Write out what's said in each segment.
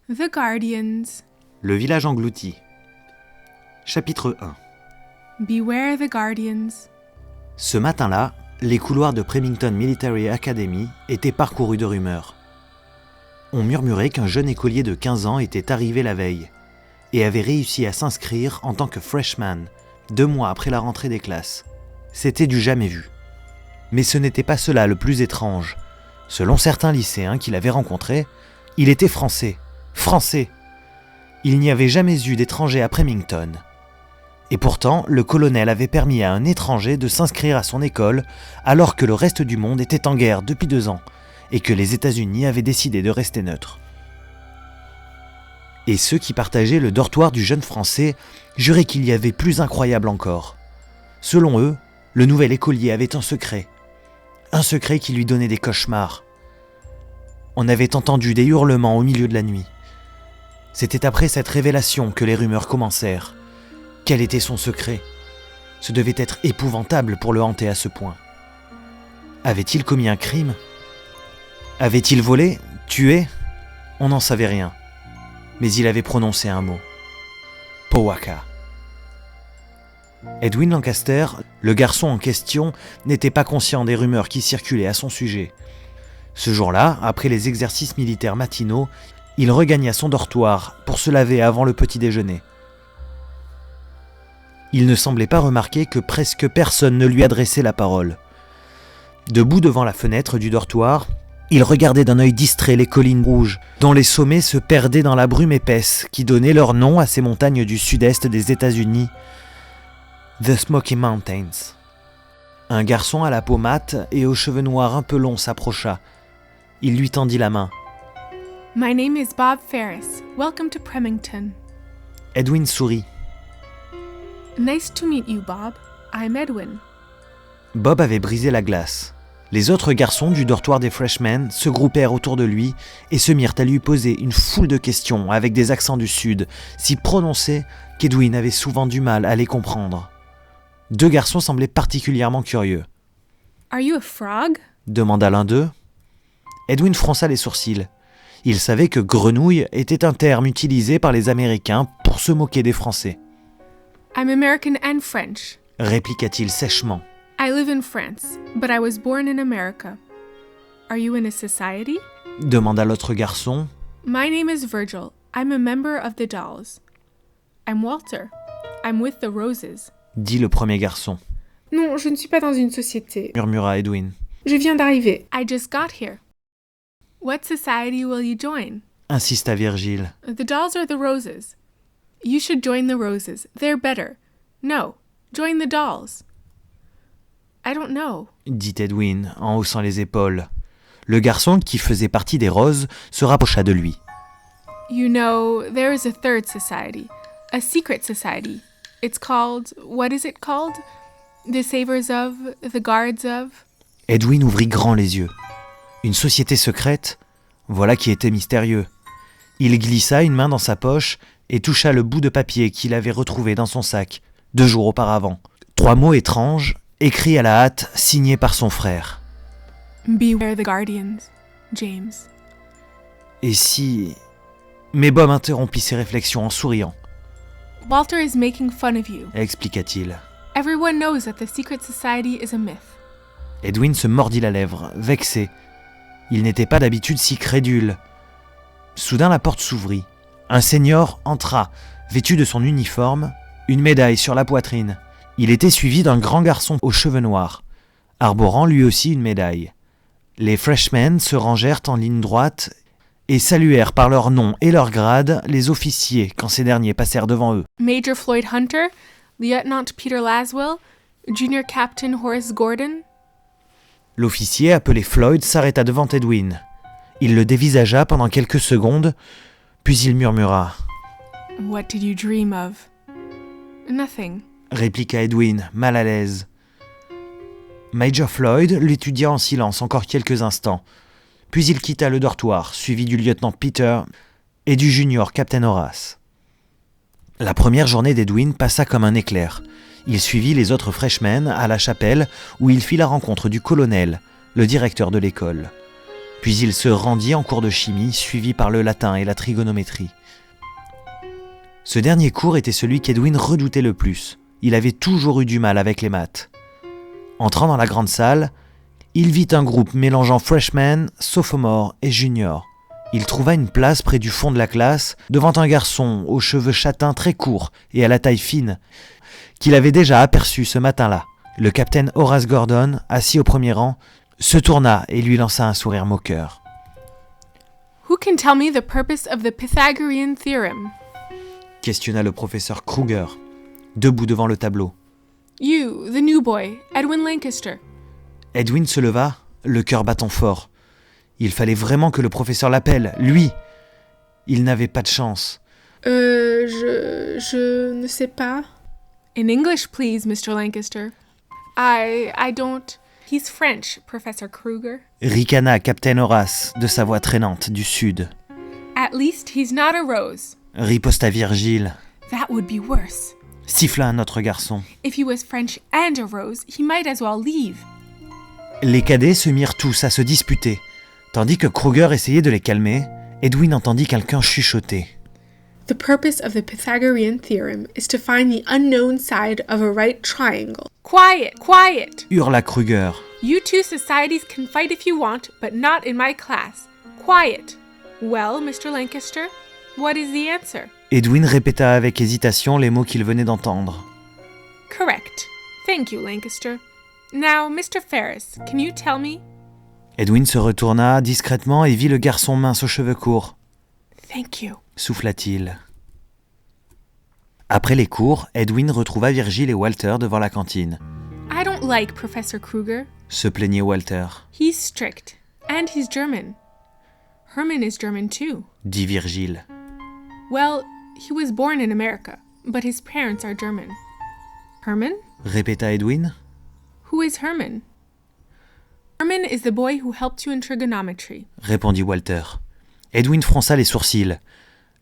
The Guardians. Le village englouti. Chapitre 1. Beware the Guardians. Ce matin-là, les couloirs de Remington Military Academy étaient parcourus de rumeurs. On murmurait qu'un jeune écolier de 15 ans était arrivé la veille et avait réussi à s'inscrire en tant que freshman, 2 mois après la rentrée des classes. C'était du jamais vu. Mais ce n'était pas cela le plus étrange. Selon certains lycéens qu'il avait rencontrés, il était français. Français! Il n'y avait jamais eu d'étranger à Remington. Et pourtant, le colonel avait permis à un étranger de s'inscrire à son école alors que le reste du monde était en guerre depuis 2 ans et que les États-Unis avaient décidé de rester neutres. Et ceux qui partageaient le dortoir du jeune Français juraient qu'il y avait plus incroyable encore. Selon eux, le nouvel écolier avait un secret qui lui donnait des cauchemars. On avait entendu des hurlements au milieu de la nuit. C'était après cette révélation que les rumeurs commencèrent. Quel était son secret ? Ce devait être épouvantable pour le hanter à ce point. Avait-il commis un crime ? Avait-il volé ? Tué ? On n'en savait rien. Mais il avait prononcé un mot. Powhatan. Edwin Lancaster, le garçon en question, n'était pas conscient des rumeurs qui circulaient à son sujet. Ce jour-là, après les exercices militaires matinaux, il regagna son dortoir pour se laver avant le petit déjeuner. Il ne semblait pas remarquer que presque personne ne lui adressait la parole. Debout devant la fenêtre du dortoir, il regardait d'un œil distrait les collines rouges, dont les sommets se perdaient dans la brume épaisse qui donnait leur nom à ces montagnes du sud-est des États-Unis, The Smoky Mountains. Un garçon à la peau mate et aux cheveux noirs un peu longs s'approcha. Il lui tendit la main. « My name is Bob Ferris. Welcome to Remington. » Edwin sourit. « Nice to meet you, Bob. I'm Edwin. » Bob avait brisé la glace. Les autres garçons du dortoir des freshmen se groupèrent autour de lui et se mirent à lui poser une foule de questions avec des accents du sud, si prononcés qu'Edwin avait souvent du mal à les comprendre. 2 garçons semblaient particulièrement curieux. « Are you a frog? » demanda l'un d'eux. Edwin fronça les sourcils. Il savait que grenouille était un terme utilisé par les Américains pour se moquer des Français. « I'm American and French. » répliqua-t-il sèchement. « I live in France, but I was born in America. Are you in a society? » demanda l'autre garçon. « My name is Virgil. I'm a member of the Dolls. »« I'm Walter. I'm with the Roses. » dit le premier garçon. « Non, je ne suis pas dans une société. » murmura Edwin. « Je viens d'arriver. I just got here. »« What society will you join? » insista Virgile. « The Dolls or the Roses? »« You should join the Roses. They're better. »« No, join the Dolls. »« I don't know. » dit Edwin en haussant les épaules. Le garçon, qui faisait partie des Roses, se rapprocha de lui. « You know, there is a third society. A secret society. It's called... What is it called? The Savers of... The Guards of... » Edwin ouvrit grand les yeux. Une société secrète ? Voilà qui était mystérieux. Il glissa une main dans sa poche et toucha le bout de papier qu'il avait retrouvé dans son sac 2 jours auparavant. 3 mots étranges, écrits à la hâte, signés par son frère. « Beware the Guardians, James. » Et si... Mais Bob interrompit ses réflexions en souriant. « Walter is making fun of you. » expliqua-t-il. « Everyone knows that the secret society is a myth. » Edwin se mordit la lèvre, vexé. Il n'était pas d'habitude si crédule. Soudain la porte s'ouvrit. Un senior entra, vêtu de son uniforme, une médaille sur la poitrine. Il était suivi d'un grand garçon aux cheveux noirs, arborant lui aussi une médaille. Les freshmen se rangèrent en ligne droite et saluèrent par leur nom et leur grade les officiers quand ces derniers passèrent devant eux. « Major Floyd Hunter, Lieutenant Peter Laswell, Junior Captain Horace Gordon. » L'officier, appelé Floyd, s'arrêta devant Edwin. Il le dévisagea pendant quelques secondes, puis il murmura. « What did you dream of? »« Nothing. » répliqua Edwin, mal à l'aise. Major Floyd l'étudia en silence encore quelques instants, puis il quitta le dortoir, suivi du lieutenant Peter et du junior Captain Horace. La première journée d'Edwin passa comme un éclair. Il suivit les autres freshmen à la chapelle où il fit la rencontre du colonel, le directeur de l'école. Puis il se rendit en cours de chimie, suivi par le latin et la trigonométrie. Ce dernier cours était celui qu'Edwin redoutait le plus. Il avait toujours eu du mal avec les maths. Entrant dans la grande salle, il vit un groupe mélangeant freshman, sophomore et junior. Il trouva une place près du fond de la classe, devant un garçon aux cheveux châtains très courts et à la taille fine, qu'il avait déjà aperçu ce matin-là. Le capitaine Horace Gordon, assis au premier rang, se tourna et lui lança un sourire moqueur. « Who can tell me the purpose of the Pythagorean theorem? » questionna le professeur Kruger, debout devant le tableau. « You, the new boy, Edwin Lancaster. » Edwin se leva, le cœur battant fort. Il fallait vraiment que le professeur l'appelle, lui. Il n'avait pas de chance. Je ne sais pas. In English, please, Mr. Lancaster. I don't... He's French, Professor Kruger. Ricana Captain Horace, de sa voix traînante du sud. At least he's not a rose. Riposta Virgile. That would be worse. Siffla un autre garçon. If he was French and a rose, he might as well leave. Les cadets se mirent tous à se disputer. Tandis que Kruger essayait de les calmer, Edwin entendit quelqu'un chuchoter. The purpose of the Pythagorean theorem is to find the unknown side of a right triangle. Quiet, quiet! Hurla Kruger. You two societies can fight if you want, but not in my class. Quiet. Well, Mr. Lancaster, what is the answer? Edwin répéta avec hésitation les mots qu'il venait d'entendre. Correct. Thank you, Lancaster. Now, Mr. Ferris, can you tell me? Edwin se retourna discrètement et vit le garçon mince aux cheveux courts. Thank you. Souffla-t-il. Après les cours, Edwin retrouva Virgile et Walter devant la cantine. I don't like Professor Kruger. Se plaignait Walter. He's strict. And he's German. Herman is German too. Dit Virgile. Well, he was born in America, but his parents are German. Herman? Répéta Edwin. Who is Herman? Herman is the boy who helped you in trigonometry. Répondit Walter. Edwin fronça les sourcils.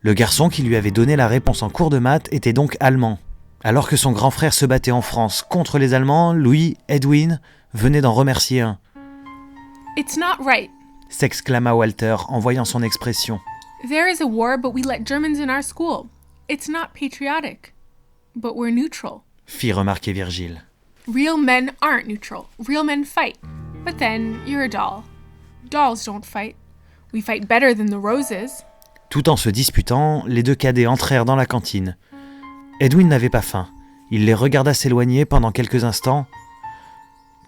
Le garçon qui lui avait donné la réponse en cours de maths était donc allemand. Alors que son grand frère se battait en France contre les Allemands, lui, Edwin, venait d'en remercier un. It's not right. S'exclama Walter en voyant son expression. There is a war, but we let Germans in our school. It's not patriotic. But we're neutral. Fit remarquer Virgile. Real men aren't neutral. Real men fight. But then, you're a doll. Dolls don't fight. We fight better than the roses. Tout en se disputant, les deux cadets entrèrent dans la cantine. Edwin n'avait pas faim. Il les regarda s'éloigner pendant quelques instants,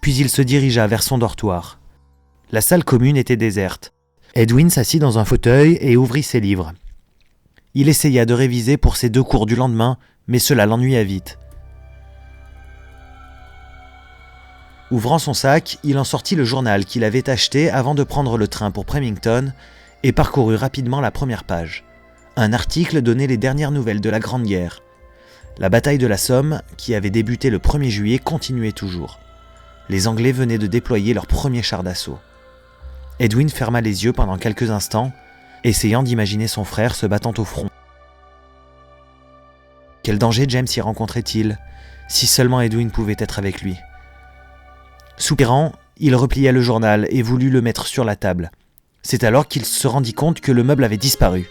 puis il se dirigea vers son dortoir. La salle commune était déserte. Edwin s'assit dans un fauteuil et ouvrit ses livres. Il essaya de réviser pour ses 2 cours du lendemain, mais cela l'ennuya vite. Ouvrant son sac, il en sortit le journal qu'il avait acheté avant de prendre le train pour Remington et parcourut rapidement la première page. Un article donnait les dernières nouvelles de la Grande Guerre. La bataille de la Somme, qui avait débuté le 1er juillet, continuait toujours. Les Anglais venaient de déployer leur premier char d'assaut. Edwin ferma les yeux pendant quelques instants, essayant d'imaginer son frère se battant au front. Quel danger James y rencontrait-il? Si seulement Edwin pouvait être avec lui. Soupirant, il replia le journal et voulut le mettre sur la table. C'est alors qu'il se rendit compte que le meuble avait disparu.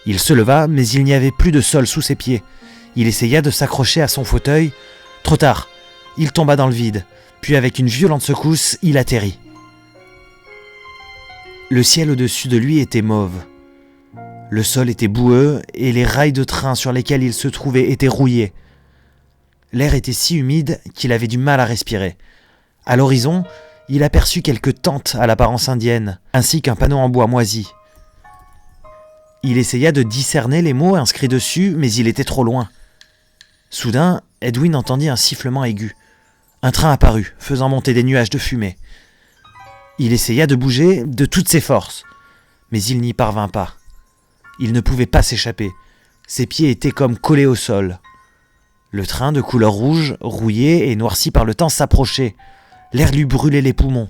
Il se leva, mais il n'y avait plus de sol sous ses pieds. Il essaya de s'accrocher à son fauteuil. Trop tard, il tomba dans le vide, puis avec une violente secousse, il atterrit. Le ciel au-dessus de lui était mauve. Le sol était boueux et les rails de train sur lesquels il se trouvait étaient rouillés. L'air était si humide qu'il avait du mal à respirer. À l'horizon, il aperçut quelques tentes à l'apparence indienne, ainsi qu'un panneau en bois moisi. Il essaya de discerner les mots inscrits dessus, mais il était trop loin. Soudain, Edwin entendit un sifflement aigu. Un train apparut, faisant monter des nuages de fumée. Il essaya de bouger de toutes ses forces, mais il n'y parvint pas. Il ne pouvait pas s'échapper. Ses pieds étaient comme collés au sol. Le train de couleur rouge, rouillé et noirci par le temps, s'approchait. L'air lui brûlait les poumons.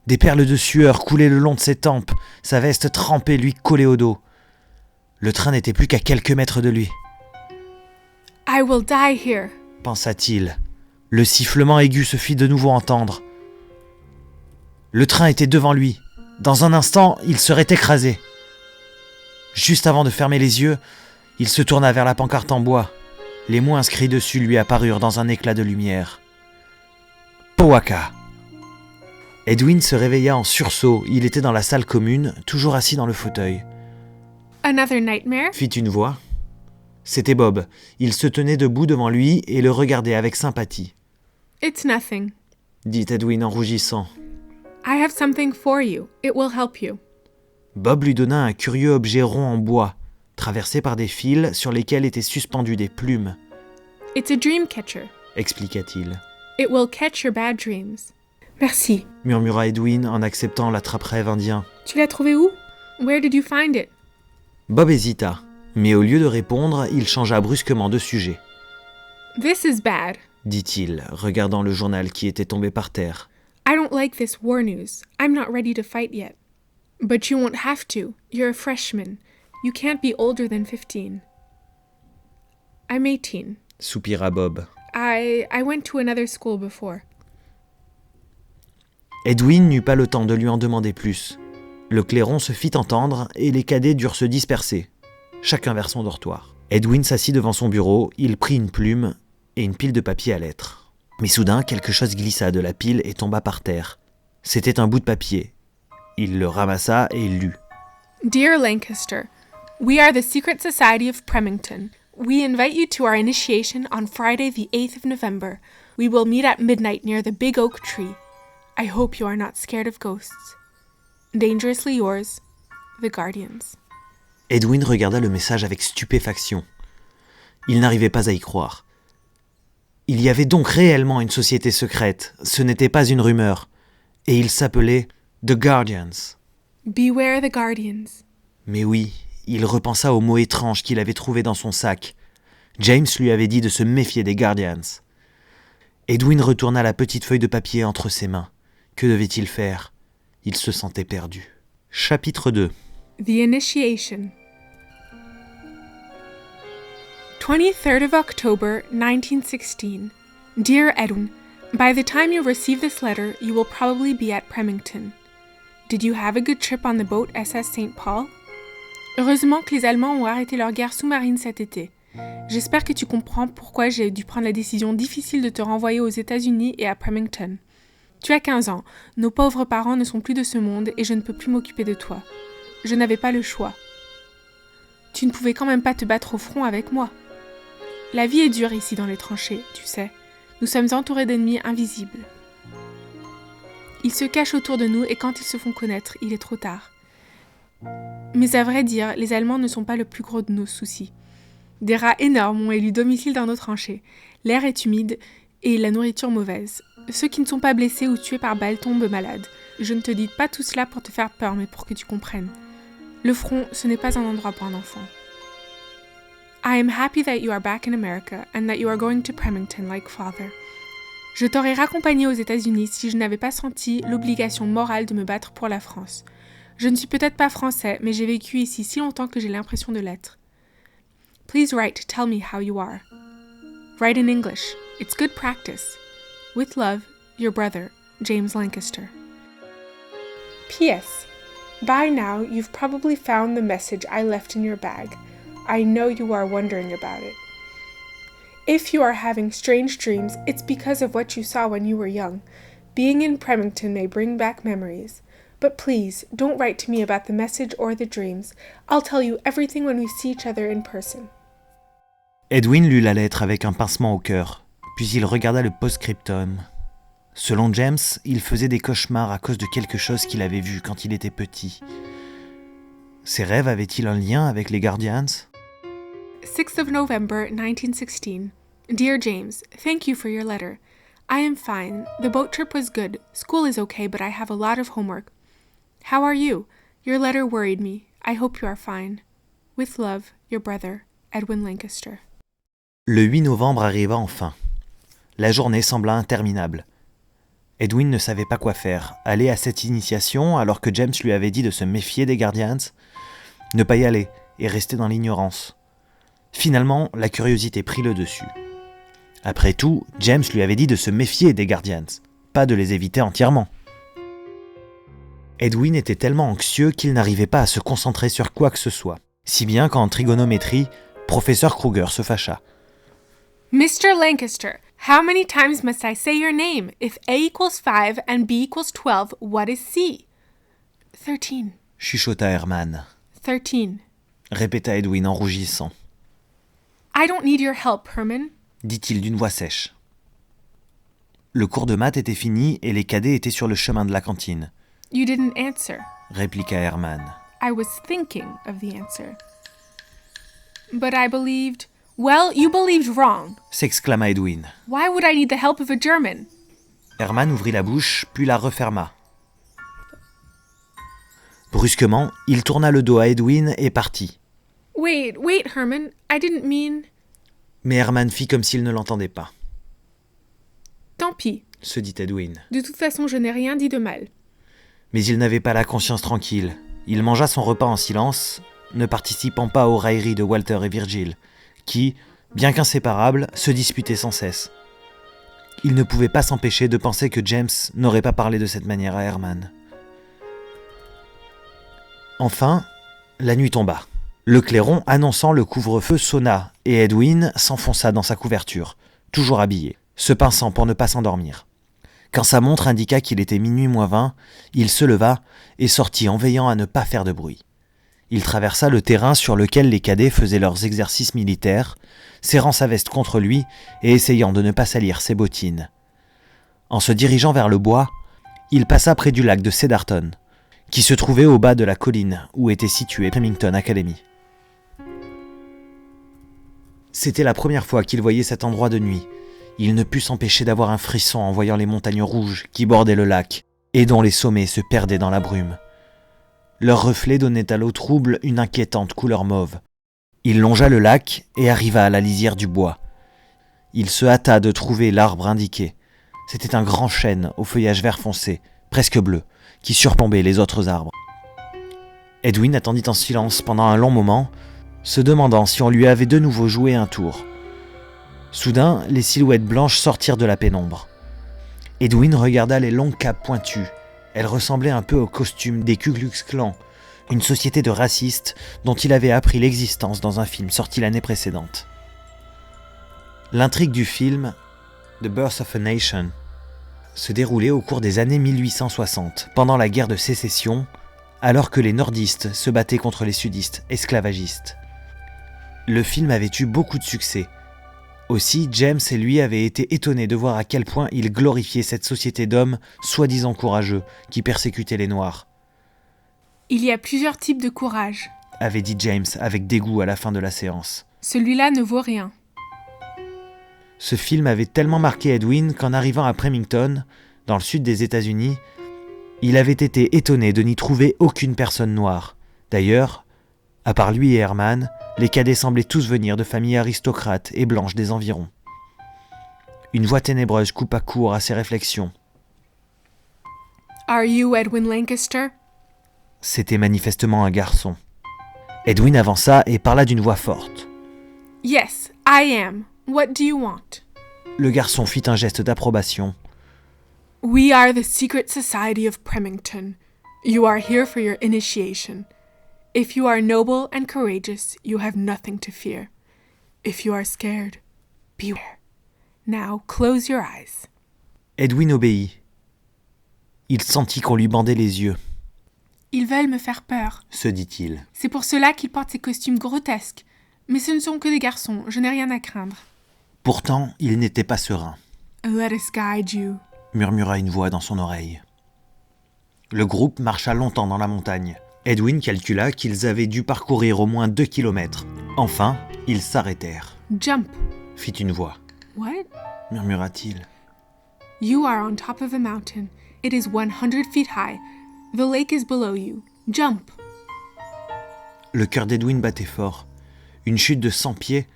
Des perles de sueur coulaient le long de ses tempes, sa veste trempée lui collait au dos. Le train n'était plus qu'à quelques mètres de lui. « I will die here », pensa-t-il. Le sifflement aigu se fit de nouveau entendre. Le train était devant lui, Dans un instant, il serait écrasé. Juste avant de fermer les yeux, il se tourna vers la pancarte en bois. Les mots inscrits dessus lui apparurent dans un éclat de lumière. Powaka. Edwin se réveilla en sursaut. Il était dans la salle commune, toujours assis dans le fauteuil. Another nightmare? Fit une voix. C'était Bob. Il se tenait debout devant lui et le regardait avec sympathie. It's nothing. Dit Edwin en rougissant. I have something for you. It will help you. Bob lui donna un curieux objet rond en bois, traversé par des fils sur lesquels étaient suspendues des plumes. It's a dream catcher. Expliqua-t-il. It will catch your bad dreams. Merci. Murmura Edwin en acceptant l'attrape-rêve indien. Tu l'as trouvé où? Where did you find it? Bob hésita, mais au lieu de répondre, il changea brusquement de sujet. This is bad. Dit-il, regardant le journal qui était tombé par terre. I don't like this war news. I'm not ready to fight yet. But you won't have to. You're a freshman. You can't be older than 15. I'm 18. Soupira Bob. I went to another school before. Edwin n'eut pas le temps de lui en demander plus. Le clairon se fit entendre et les cadets durent se disperser, chacun vers son dortoir. Edwin s'assit devant son bureau, il prit une plume et une pile de papier à lettres. Mais soudain, quelque chose glissa de la pile et tomba par terre. C'était un bout de papier. Il le ramassa et lut. Dear Lancaster, we are the Secret Society of Premington. We invite you to our initiation on Friday the 8th of November. We will meet at midnight near the big oak tree. I hope you are not scared of ghosts. Dangerously yours, The Guardians. Edwin regarda le message avec stupéfaction. Il n'arrivait pas à y croire. Il y avait donc réellement une société secrète, ce n'était pas une rumeur, et il s'appelait The Guardians. Beware the Guardians. Mais oui, il repensa aux mots étranges qu'il avait trouvés dans son sac. James lui avait dit de se méfier des Guardians. Edwin retourna la petite feuille de papier entre ses mains. Que devait-il faire? Il se sentait perdu. Chapitre 2. The Initiation. 23rd of October, 1916. Dear Edwin, by the time you receive this letter, you will probably be at Premington. Did you have a good trip on the boat SS St. Paul? Heureusement que les Allemands ont arrêté leur guerre sous-marine cet été. J'espère que tu comprends pourquoi j'ai dû prendre la décision difficile de te renvoyer aux États-Unis et à Premington. Tu as 15 ans, nos pauvres parents ne sont plus de ce monde et je ne peux plus m'occuper de toi. Je n'avais pas le choix. Tu ne pouvais quand même pas te battre au front avec moi. La vie est dure ici dans les tranchées, tu sais. Nous sommes entourés d'ennemis invisibles. Ils se cachent autour de nous et quand ils se font connaître, il est trop tard. Mais à vrai dire, les Allemands ne sont pas le plus gros de nos soucis. Des rats énormes ont élu domicile dans nos tranchées. L'air est humide et la nourriture mauvaise. Ceux qui ne sont pas blessés ou tués par balle tombent malades. Je ne te dis pas tout cela pour te faire peur, mais pour que tu comprennes. Le front, ce n'est pas un endroit pour un enfant. I am happy that you are back in America and that you are going to Premington like father. Je t'aurais raccompagné aux États-Unis si je n'avais pas senti l'obligation morale de me battre pour la France. Je ne suis peut-être pas français, mais j'ai vécu ici si longtemps que j'ai l'impression de l'être. Please write to tell me how you are. Write in English. It's good practice. With love, your brother, James Lancaster. P.S. By now, you've probably found the message I left in your bag. I know you are wondering about it. If you are having strange dreams, it's because of what you saw when you were young. Being in Premington may bring back memories. But please, don't write to me about the message or the dreams. I'll tell you everything when we see each other in person. Edwin lut la lettre avec un pincement au cœur, puis il regarda le post-scriptum. Selon James, il faisait des cauchemars à cause de quelque chose qu'il avait vu quand il était petit. Ses rêves avaient-ils un lien avec les Guardians? 6th of November, 1916. Dear James, thank you for your letter. I am fine. The boat trip was good. School is okay, but I have a lot of homework. How are you? Your letter worried me. I hope you are fine. With love, your brother, Edwin Lancaster. Le 8 novembre arriva enfin. La journée sembla interminable. Edwin ne savait pas quoi faire. Aller à cette initiation alors que James lui avait dit de se méfier des Guardians? Ne pas y aller et rester dans l'ignorance. Finalement, la curiosité prit le dessus. Après tout, James lui avait dit de se méfier des Guardians, pas de les éviter entièrement. Edwin était tellement anxieux qu'il n'arrivait pas à se concentrer sur quoi que ce soit. Si bien qu'en trigonométrie, professeur Kruger se fâcha. Mr. Lancaster, how many times must I say your name? If A equals 5 and B equals 12, what is C? 13. Chuchota Herman. 13. Répéta Edwin en rougissant. I don't need your help, Herman. Dit-il d'une voix sèche. Le cours de maths était fini et les cadets étaient sur le chemin de la cantine. You didn't answer. Répliqua Herman. I was thinking of the answer. But I believed... Well, you believed wrong. S'exclama Edwin. Why would I need the help of a German? Herman ouvrit la bouche, puis la referma. Brusquement, il tourna le dos à Edwin et partit. Wait, Herman. I didn't mean... Mais Herman fit comme s'il ne l'entendait pas. Tant pis. Se dit Edwin. De toute façon, je n'ai rien dit de mal. Mais il n'avait pas la conscience tranquille. Il mangea son repas en silence, ne participant pas aux railleries de Walter et Virgil, qui, bien qu'inséparables, se disputaient sans cesse. Il ne pouvait pas s'empêcher de penser que James n'aurait pas parlé de cette manière à Herman. Enfin, la nuit tomba. Le clairon annonçant le couvre-feu sonna et Edwin s'enfonça dans sa couverture, toujours habillé, se pinçant pour ne pas s'endormir. Quand sa montre indiqua qu'il était minuit moins 20, il se leva et sortit en veillant à ne pas faire de bruit. Il traversa le terrain sur lequel les cadets faisaient leurs exercices militaires, serrant sa veste contre lui et essayant de ne pas salir ses bottines. En se dirigeant vers le bois, il passa près du lac de Cedarton, qui se trouvait au bas de la colline où était située Remington Academy. C'était la première fois qu'il voyait cet endroit de nuit. Il ne put s'empêcher d'avoir un frisson en voyant les montagnes rouges qui bordaient le lac et dont les sommets se perdaient dans la brume. Leur reflet donnait à l'eau trouble une inquiétante couleur mauve. Il longea le lac et arriva à la lisière du bois. Il se hâta de trouver l'arbre indiqué. C'était un grand chêne au feuillage vert foncé, presque bleu, qui surplombait les autres arbres. Edwin attendit en silence pendant un long moment, se demandant si on lui avait de nouveau joué un tour. Soudain, les silhouettes blanches sortirent de la pénombre. Edwin regarda les longues capes pointues. Elles ressemblaient un peu aux costumes des Ku Klux Klan, une société de racistes dont il avait appris l'existence dans un film sorti l'année précédente. L'intrigue du film, The Birth of a Nation, se déroulait au cours des années 1860, pendant la guerre de sécession, alors que les nordistes se battaient contre les sudistes esclavagistes. Le film avait eu beaucoup de succès. Aussi, James et lui avaient été étonnés de voir à quel point il glorifiait cette société d'hommes soi-disant courageux qui persécutaient les Noirs. Il y a plusieurs types de courage, avait dit James avec dégoût à la fin de la séance. Celui-là ne vaut rien. Ce film avait tellement marqué Edwin qu'en arrivant à Remington, dans le sud des États-Unis, il avait été étonné de n'y trouver aucune personne noire. D'ailleurs, à part lui et Herman, les cadets semblaient tous venir de familles aristocrates et blanches des environs. Une voix ténébreuse coupa court à ses réflexions. « Are you Edwin Lancaster? » C'était manifestement un garçon. Edwin avança et parla d'une voix forte. « Yes, I am. What do you want? » Le garçon fit un geste d'approbation. « We are the secret society of Premington. You are here for your initiation. If you are noble and courageous, you have nothing to fear. If you are scared, beware. Now close your eyes. » Edwin obéit. Il sentit qu'on lui bandait les yeux. « Ils veulent me faire peur, » se dit-il. « C'est pour cela qu'ils portent ces costumes grotesques. Mais ce ne sont que des garçons, je n'ai rien à craindre. » Pourtant, il n'était pas serein. « Let us guide you. » murmura une voix dans son oreille. Le groupe marcha longtemps dans la montagne. Edwin calcula qu'ils avaient dû parcourir au moins 2 kilomètres. Enfin, ils s'arrêtèrent. « Jump. » fit une voix. « What? » murmura-t-il. « You are on top of a mountain. It is 100 feet high. The lake is below you. Jump. » Le cœur d'Edwin battait fort. Une chute de 100 pieds,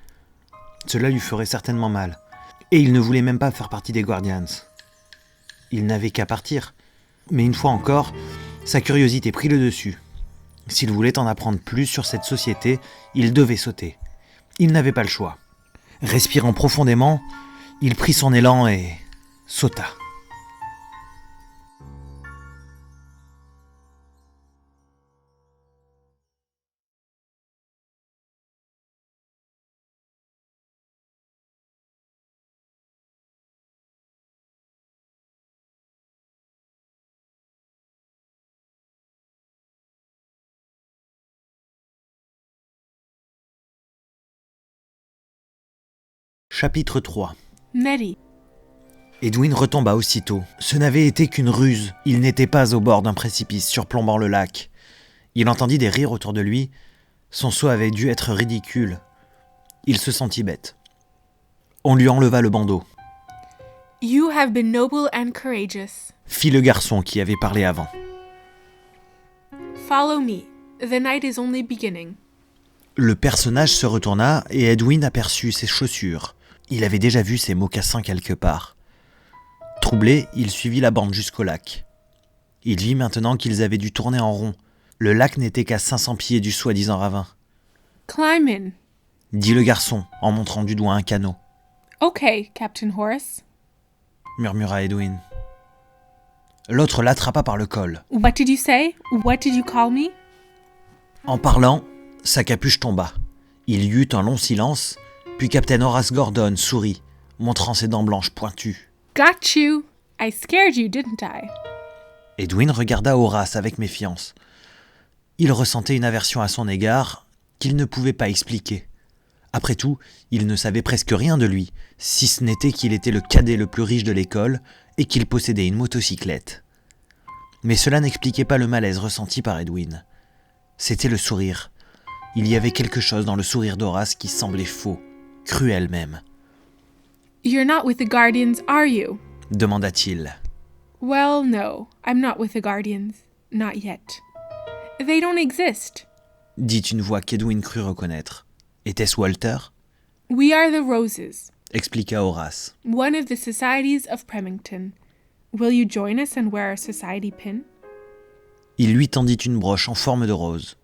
cela lui ferait certainement mal. Et il ne voulait même pas faire partie des Guardians. Il n'avait qu'à partir. Mais une fois encore, sa curiosité prit le dessus. S'il voulait en apprendre plus sur cette société, il devait sauter. Il n'avait pas le choix. Respirant profondément, il prit son élan et... sauta. Chapitre 3. Nettie. Edwin retomba aussitôt. Ce n'avait été qu'une ruse. Il n'était pas au bord d'un précipice surplombant le lac. Il entendit des rires autour de lui. Son saut avait dû être ridicule. Il se sentit bête. On lui enleva le bandeau. « You have been noble and courageous. » fit le garçon qui avait parlé avant. « Follow me. The night is only beginning. » Le personnage se retourna et Edwin aperçut ses chaussures. Il avait déjà vu ses mocassins quelque part. Troublé, il suivit la bande jusqu'au lac. Il vit maintenant qu'ils avaient dû tourner en rond. Le lac n'était qu'à 500 pieds du soi-disant ravin. « Climb in. » dit le garçon en montrant du doigt un canot. « Okay, Captain Horace. » murmura Edwin. L'autre l'attrapa par le col. « What did you say? What did you call me? » En parlant, sa capuche tomba. Il y eut un long silence, puis Captain Horace Gordon sourit, montrant ses dents blanches pointues. « Got you. I scared you, didn't I? » Edwin regarda Horace avec méfiance. Il ressentait une aversion à son égard qu'il ne pouvait pas expliquer. Après tout, il ne savait presque rien de lui, si ce n'était qu'il était le cadet le plus riche de l'école et qu'il possédait une motocyclette. Mais cela n'expliquait pas le malaise ressenti par Edwin. C'était le sourire. Il y avait quelque chose dans le sourire d'Horace qui semblait faux, cruel même. « You're not with the Guardians, are you? » demanda-t-il. « Well, no, I'm not with the Guardians. Not yet. They don't exist. » dit une voix qu'Edwin crut reconnaître. Était-ce Walter ? « We are the Roses, expliqua Horace. one of the societies of Premington. Will you join us and wear our society pin? » Il lui tendit une broche en forme de rose.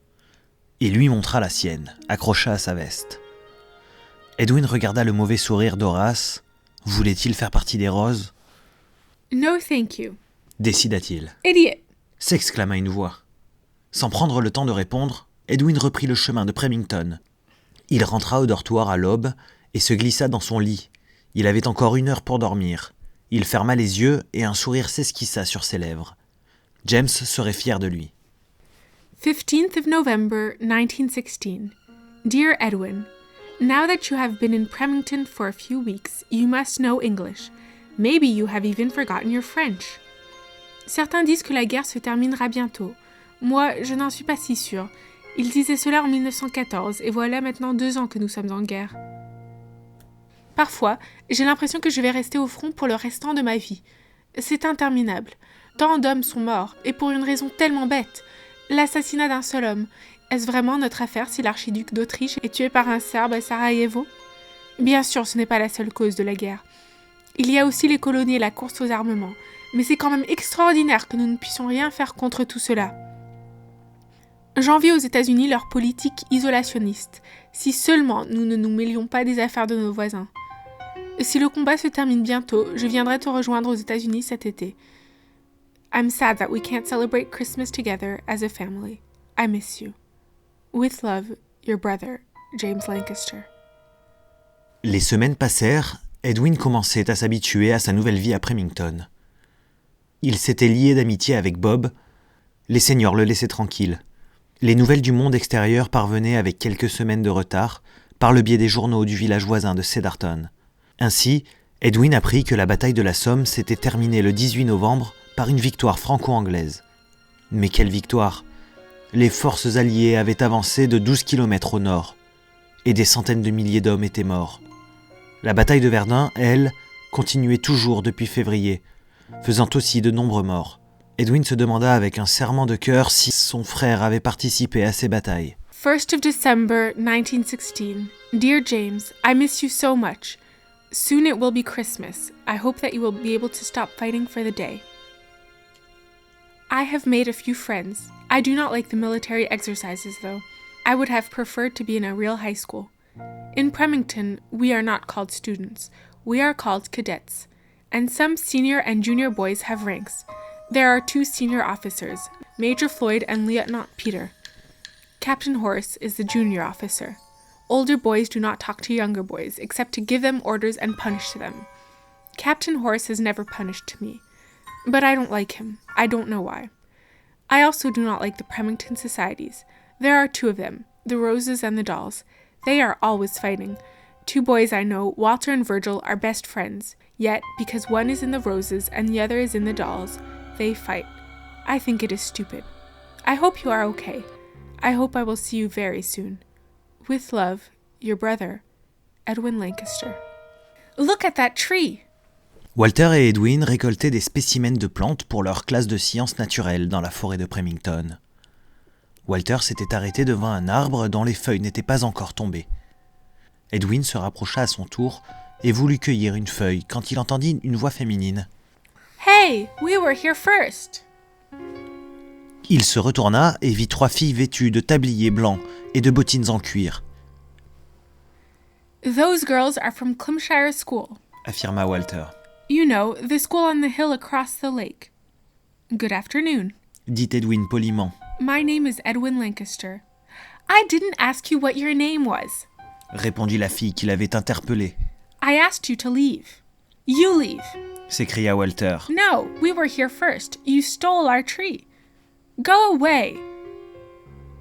Il lui montra la sienne, accrocha à sa veste. Edwin regarda le mauvais sourire d'Horace. Voulait-il faire partie des roses ? « No, thank you. » décida-t-il. « Idiot. » s'exclama une voix. Sans prendre le temps de répondre, Edwin reprit le chemin de Premington. Il rentra au dortoir à l'aube et se glissa dans son lit. Il avait encore 1 heure pour dormir. Il ferma les yeux et un sourire s'esquissa sur ses lèvres. James serait fier de lui. 15th of November, 1916. Dear Edwin, now that you have been in Premington for a few weeks, you must know English. Maybe you have even forgotten your French. Certains disent que la guerre se terminera bientôt. Moi, je n'en suis pas si sûre. Ils disaient cela en 1914, et voilà maintenant 2 ans que nous sommes en guerre. Parfois, j'ai l'impression que je vais rester au front pour le restant de ma vie. C'est interminable. Tant d'hommes sont morts, et pour une raison tellement bête. L'assassinat d'un seul homme. Est-ce vraiment notre affaire si l'archiduc d'Autriche est tué par un Serbe à Sarajevo ? Bien sûr, ce n'est pas la seule cause de la guerre. Il y a aussi les colonies et la course aux armements. Mais c'est quand même extraordinaire que nous ne puissions rien faire contre tout cela. J'envie aux États-Unis leur politique isolationniste, si seulement nous ne nous mêlions pas des affaires de nos voisins. Si le combat se termine bientôt, je viendrai te rejoindre aux États-Unis cet été. I'm sad that we can't celebrate Christmas together as a family. I miss you. With love, your brother, James Lancaster. Les semaines passèrent, Edwin commençait à s'habituer à sa nouvelle vie à Premington. Il s'était lié d'amitié avec Bob. Les seniors le laissaient tranquille. Les nouvelles du monde extérieur parvenaient avec quelques semaines de retard par le biais des journaux du village voisin de Cedarton. Ainsi, Edwin apprit que la bataille de la Somme s'était terminée le 18 novembre par une victoire franco-anglaise. Mais quelle victoire ! Les forces alliées avaient avancé de 12 kilomètres au nord, et des centaines de milliers d'hommes étaient morts. La bataille de Verdun, elle, continuait toujours depuis février, faisant aussi de nombreux morts. Edwin se demanda avec un serrement de cœur si son frère avait participé à ces batailles. 1st of December, 1916. Dear James, I miss you so much. Soon it will be Christmas. I hope that you will be able to stop fighting for the day. I have made a few friends. I do not like the military exercises, though. I would have preferred to be in a real high school. In Premington, we are not called students. We are called cadets. And some senior and junior boys have ranks. There are 2 senior officers, Major Floyd and Lieutenant Peter. Captain Horace is the junior officer. Older boys do not talk to younger boys, except to give them orders and punish them. Captain Horace has never punished me. But I don't like him. I don't know why. I also do not like the Premington societies. There are 2 of them, the Roses and the Dolls. They are always fighting. Two boys I know, Walter and Virgil, are best friends. Yet, because one is in the roses and the other is in the dolls, they fight. I think it is stupid. I hope you are okay. I hope I will see you very soon. With love, your brother, Edwin Lancaster. Look at that tree! Walter et Edwin récoltaient des spécimens de plantes pour leur classe de sciences naturelles dans la forêt de Premington. Walter s'était arrêté devant un arbre dont les feuilles n'étaient pas encore tombées. Edwin se rapprocha à son tour et voulut cueillir une feuille quand il entendit une voix féminine. « Hey, we were here first !» Il se retourna et vit 3 filles vêtues de tabliers blancs et de bottines en cuir. « Those girls are from Climshire School, » affirma Walter. « You know, the school on the hill across the lake. Good afternoon. » dit Edwin poliment. « My name is Edwin Lancaster. I didn't ask you what your name was. » répondit la fille qui l'avait interpellé. « I asked you to leave. You leave. » s'écria Walter. « No, we were here first. You stole our tree. Go away. »«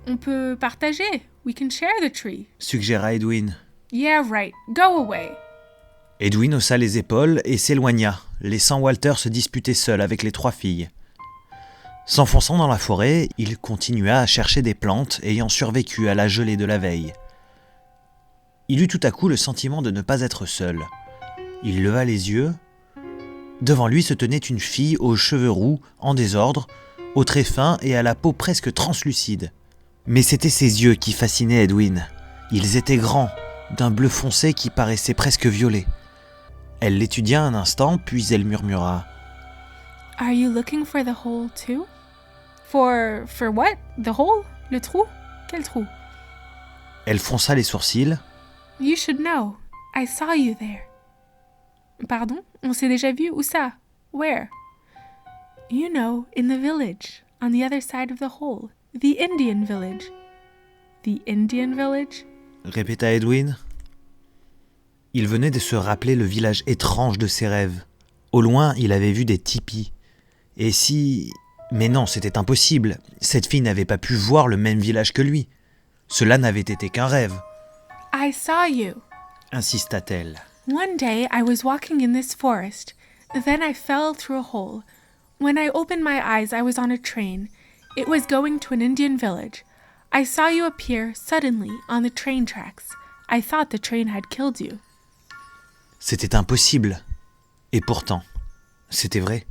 On peut partager. We can share the tree. » suggéra Edwin. « Yeah, right. Go away. » Edwin haussa les épaules et s'éloigna, laissant Walter se disputer seul avec les 3 filles. S'enfonçant dans la forêt, il continua à chercher des plantes ayant survécu à la gelée de la veille. Il eut tout à coup le sentiment de ne pas être seul. Il leva les yeux. Devant lui se tenait une fille aux cheveux roux, en désordre, aux traits fins et à la peau presque translucide. Mais c'étaient ses yeux qui fascinaient Edwin. Ils étaient grands, d'un bleu foncé qui paraissait presque violet. Elle l'étudia un instant, puis elle murmura. « Are you looking for the hole too? For what? The hole? Le trou? Quel trou? » Elle fronça les sourcils. « You should know. I saw you there. »« Pardon? On s'est déjà vu? Où ça? Where? »« You know, in the village, on the other side of the hole. The Indian village. »« The Indian village? » répéta Edwin. Il venait de se rappeler le village étrange de ses rêves. Au loin, il avait vu des tipis. Et si... Mais non, c'était impossible. Cette fille n'avait pas pu voir le même village que lui. Cela n'avait été qu'un rêve. « I saw you. » insista-t-elle. « One day I was walking in this forest. Then I fell through a hole. When I opened my eyes, I was on a train. It was going to an Indian village. I saw you appear suddenly on the train tracks. I thought the train had killed you. » C'était impossible. Et pourtant, c'était vrai.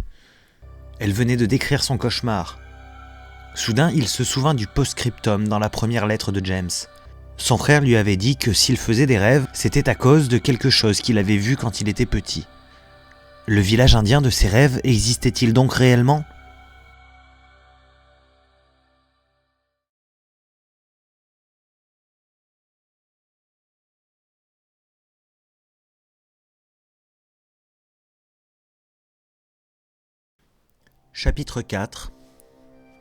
Elle venait de décrire son cauchemar. Soudain, il se souvint du post-scriptum dans la première lettre de James. Son frère lui avait dit que s'il faisait des rêves, c'était à cause de quelque chose qu'il avait vu quand il était petit. Le village indien de ses rêves existait-il donc réellement ? Chapitre 4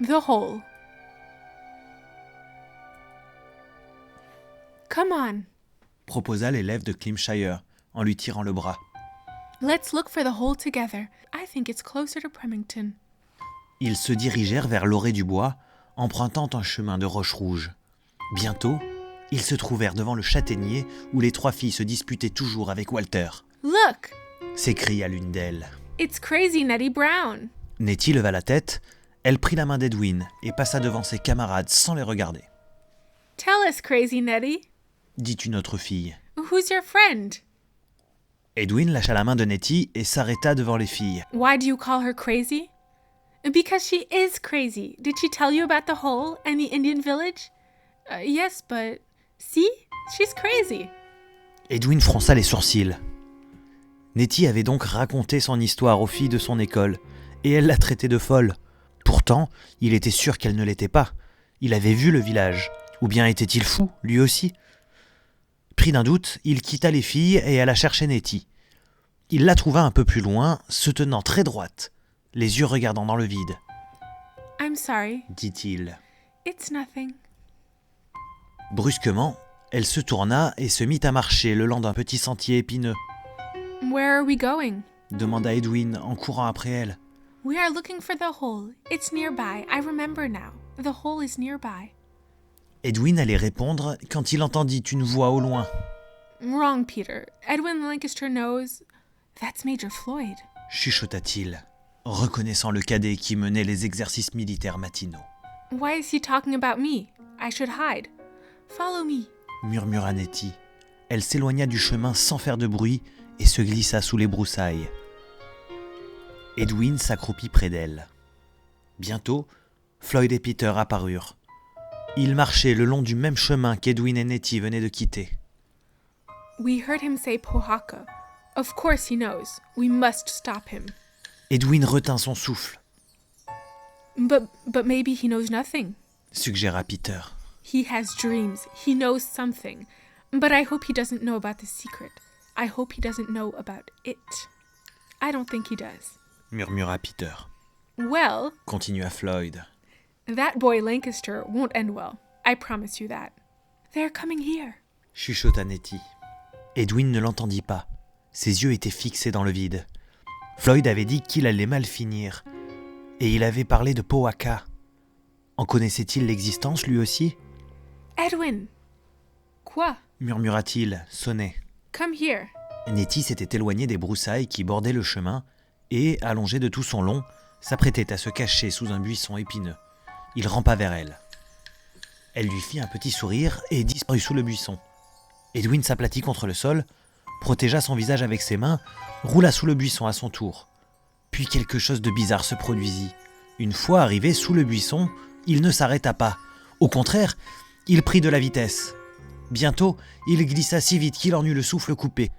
The hole. Come on. proposa l'élève de Climshire en lui tirant le bras. Let's look for the hole together. I think it's closer to Premington. Ils se dirigèrent vers l'orée du bois, empruntant un chemin de roches rouges. Bientôt, ils se trouvèrent devant le châtaignier où les 3 filles se disputaient toujours avec Walter. « Look! » s'écria l'une d'elles. « It's Crazy Nettie Brown. » Nettie leva la tête, elle prit la main d'Edwin et passa devant ses camarades sans les regarder. « Tell us, Crazy Nettie. » dit une autre fille. « Who's your friend? » Edwin lâcha la main de Nettie et s'arrêta devant les filles. « Why do you call her crazy? »« Because she is crazy. Did she tell you about the hole and the Indian village? »« Yes, but... See? She's crazy. » Edwin fronça les sourcils. Nettie avait donc raconté son histoire aux filles de son école, et elle la traitait de folle. Pourtant, il était sûr qu'elle ne l'était pas. Il avait vu le village. Ou bien était-il fou, lui aussi ? Pris d'un doute, il quitta les filles et alla chercher Nettie. Il la trouva un peu plus loin, se tenant très droite, les yeux regardant dans le vide. « I'm sorry. » dit-il. « It's nothing. » Brusquement, elle se tourna et se mit à marcher le long d'un petit sentier épineux. « Where are we going? » demanda Edwin en courant après elle. « We are looking for the hole. It's nearby. I remember now. The hole is nearby. » Edwin allait répondre quand il entendit une voix au loin. Wrong, Peter. Edwin Lancaster knows. That's Major Floyd. Chuchota-t-il, reconnaissant le cadet qui menait les exercices militaires matinaux. Why is he talking about me? I should hide. Follow me. Murmura Nettie. Elle s'éloigna du chemin sans faire de bruit et se glissa sous les broussailles. Edwin s'accroupit près d'elle. Bientôt, Floyd et Peter apparurent. Ils marchaient le long du même chemin qu'Edwin et Nettie venaient de quitter. We heard him say Pohaka. Of course he knows. We must stop him. Edwin retint son souffle, But maybe he knows nothing. suggéra Peter. He has dreams. He knows something. But I hope he doesn't know about the secret. I hope he doesn't know about it. I don't think he does. Murmura Peter. Well, Continua Floyd. that boy Lancaster won't end well. I promise you that. They're coming here. Chuchota Nettie. Edwin ne l'entendit pas. Ses yeux étaient fixés dans le vide. Floyd avait dit qu'il allait mal finir. Et il avait parlé de Powhatan. En connaissait-il l'existence lui aussi ? Edwin! Quoi? Murmura-t-il, sonné. Come here. Nettie s'était éloignée des broussailles qui bordaient le chemin et, allongée de tout son long, s'apprêtait à se cacher sous un buisson épineux. Il rampa vers elle. Elle lui fit un petit sourire et disparut sous le buisson. Edwin s'aplatit contre le sol, protégea son visage avec ses mains, roula sous le buisson à son tour. Puis quelque chose de bizarre se produisit. Une fois arrivé sous le buisson, il ne s'arrêta pas. Au contraire, il prit de la vitesse. Bientôt, il glissa si vite qu'il en eut le souffle coupé.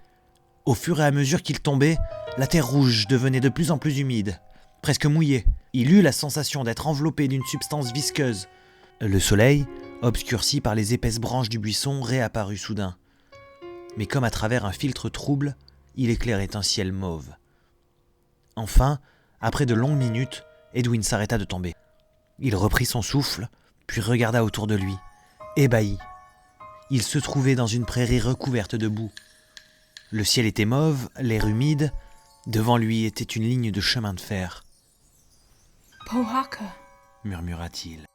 Au fur et à mesure qu'il tombait, la terre rouge devenait de plus en plus humide, presque mouillée. Il eut la sensation d'être enveloppé d'une substance visqueuse. Le soleil, obscurci par les épaisses branches du buisson, réapparut soudain. Mais comme à travers un filtre trouble, il éclairait un ciel mauve. Enfin, après de longues minutes, Edwin s'arrêta de tomber. Il reprit son souffle, puis regarda autour de lui, ébahi. Il se trouvait dans une prairie recouverte de boue. Le ciel était mauve, l'air humide. Devant lui était une ligne de chemin de fer. « Powhatan !» murmura-t-il.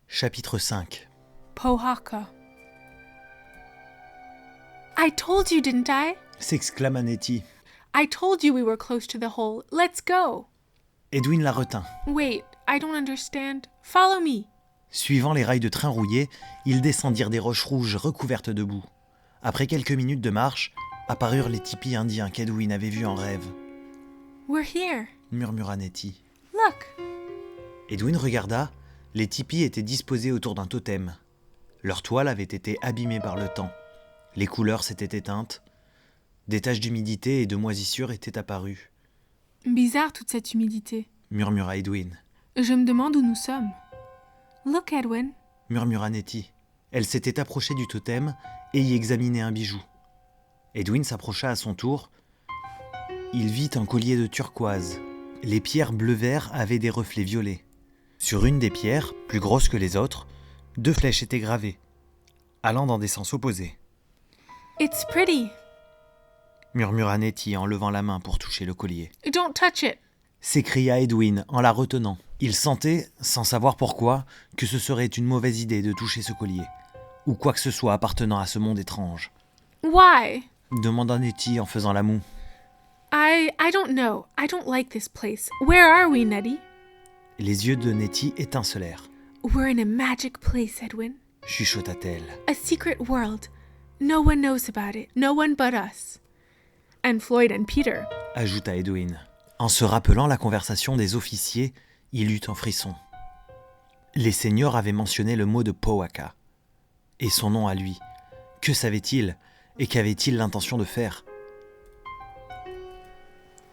Chapitre 5. Powhatan. I told you, didn't I? s'exclama Nettie. I told you we were close to the hole. Let's go. Edwin la retint. Wait, I don't understand. Follow me. Suivant les rails de train rouillés, ils descendirent des roches rouges recouvertes de boue. Après quelques minutes de marche, apparurent les tipis indiens qu'Edwin avait vus en rêve, We're here. murmura Nettie. Look. Edwin regarda, les tipis étaient disposés autour d'un totem. Leur toile avait été abîmée par le temps. Les couleurs s'étaient éteintes. Des taches d'humidité et de moisissure étaient apparues, Bizarre toute cette humidité. murmura Edwin. Je me demande où nous sommes. Look, Edwin. Murmura Nettie. Elle s'était approchée du totem et y examinait un bijou. Edwin s'approcha à son tour. Il vit un collier de turquoise. Les pierres bleu-vert avaient des reflets violets. Sur une des pierres, plus grosse que les autres, 2 flèches étaient gravées, allant dans des sens opposés. It's pretty. Murmura Nettie en levant la main pour toucher le collier. Don't touch it. S'écria Edwin en la retenant. Il sentait, sans savoir pourquoi, que ce serait une mauvaise idée de toucher ce collier, ou quoi que ce soit appartenant à ce monde étrange. Why? Demanda Nettie en faisant la moue. I don't know. I don't like this place. Where are we, Nettie? Les yeux de Nettie étincelèrent. We're in a magic place, Edwin. Chuchota-t-elle. A secret world. No one knows about it. No one but us. And Floyd and Peter. Ajouta Edwin. En se rappelant la conversation des officiers, il eut un frisson. Les seigneurs avaient mentionné le mot de Powhatan. Et son nom à lui. Que savait-il et qu'avait-il l'intention de faire?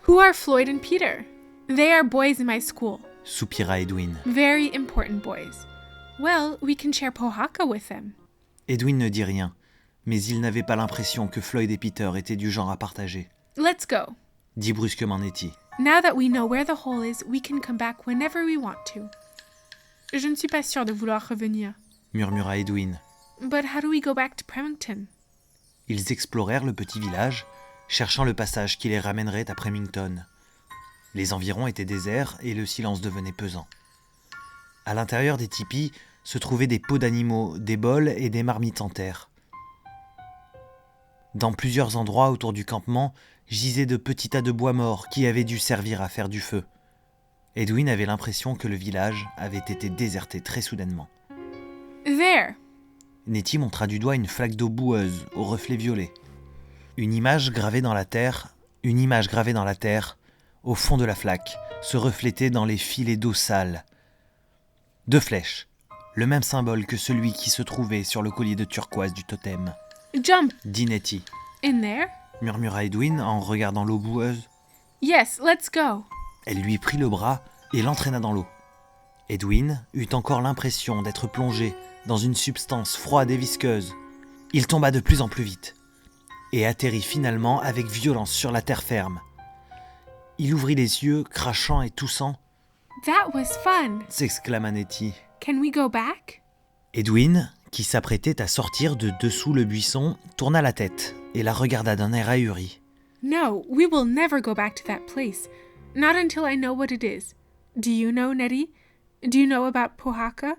Who are Floyd and Peter? They are boys in my school. Soupira Edwin. Very important boys. Well, we can share Pohaka with them. Edwin ne dit rien, mais il n'avait pas l'impression que Floyd et Peter étaient du genre à partager. Let's go. Dit brusquement Nettie. Now that we know where the hole is, we can come back whenever we want to. Je ne suis pas sûre de vouloir revenir. Murmura Edwin. But how do we go back to Premington? Ils explorèrent le petit village, cherchant le passage qui les ramènerait à Premington. Les environs étaient déserts et le silence devenait pesant. À l'intérieur des tipis se trouvaient des pots d'animaux, des bols et des marmites en terre. Dans plusieurs endroits autour du campement gisaient de petits tas de bois morts qui avaient dû servir à faire du feu. Edwin avait l'impression que le village avait été déserté très soudainement. There! Nettie montra du doigt une flaque d'eau boueuse aux reflets violets. Une image gravée dans la terre, au fond de la flaque, se reflétait dans les filets d'eau sale. 2 flèches, le même symbole que celui qui se trouvait sur le collier de turquoise du totem. Jump! Dit Nettie, In there? murmura Edwin en regardant l'eau boueuse. Yes, let's go. Elle lui prit le bras et l'entraîna dans l'eau. Edwin eut encore l'impression d'être plongé dans une substance froide et visqueuse. Il tomba de plus en plus vite et atterrit finalement avec violence sur la terre ferme. Il ouvrit les yeux, crachant et toussant. That was fun. S'exclama Nettie. Can we go back? Edwin, qui s'apprêtait à sortir de dessous le buisson, tourna la tête et la regarda d'un air ahuri. No, we will never go back to that place. Not until I know what it is. Do you know, Nettie? Do you know about Pohaka?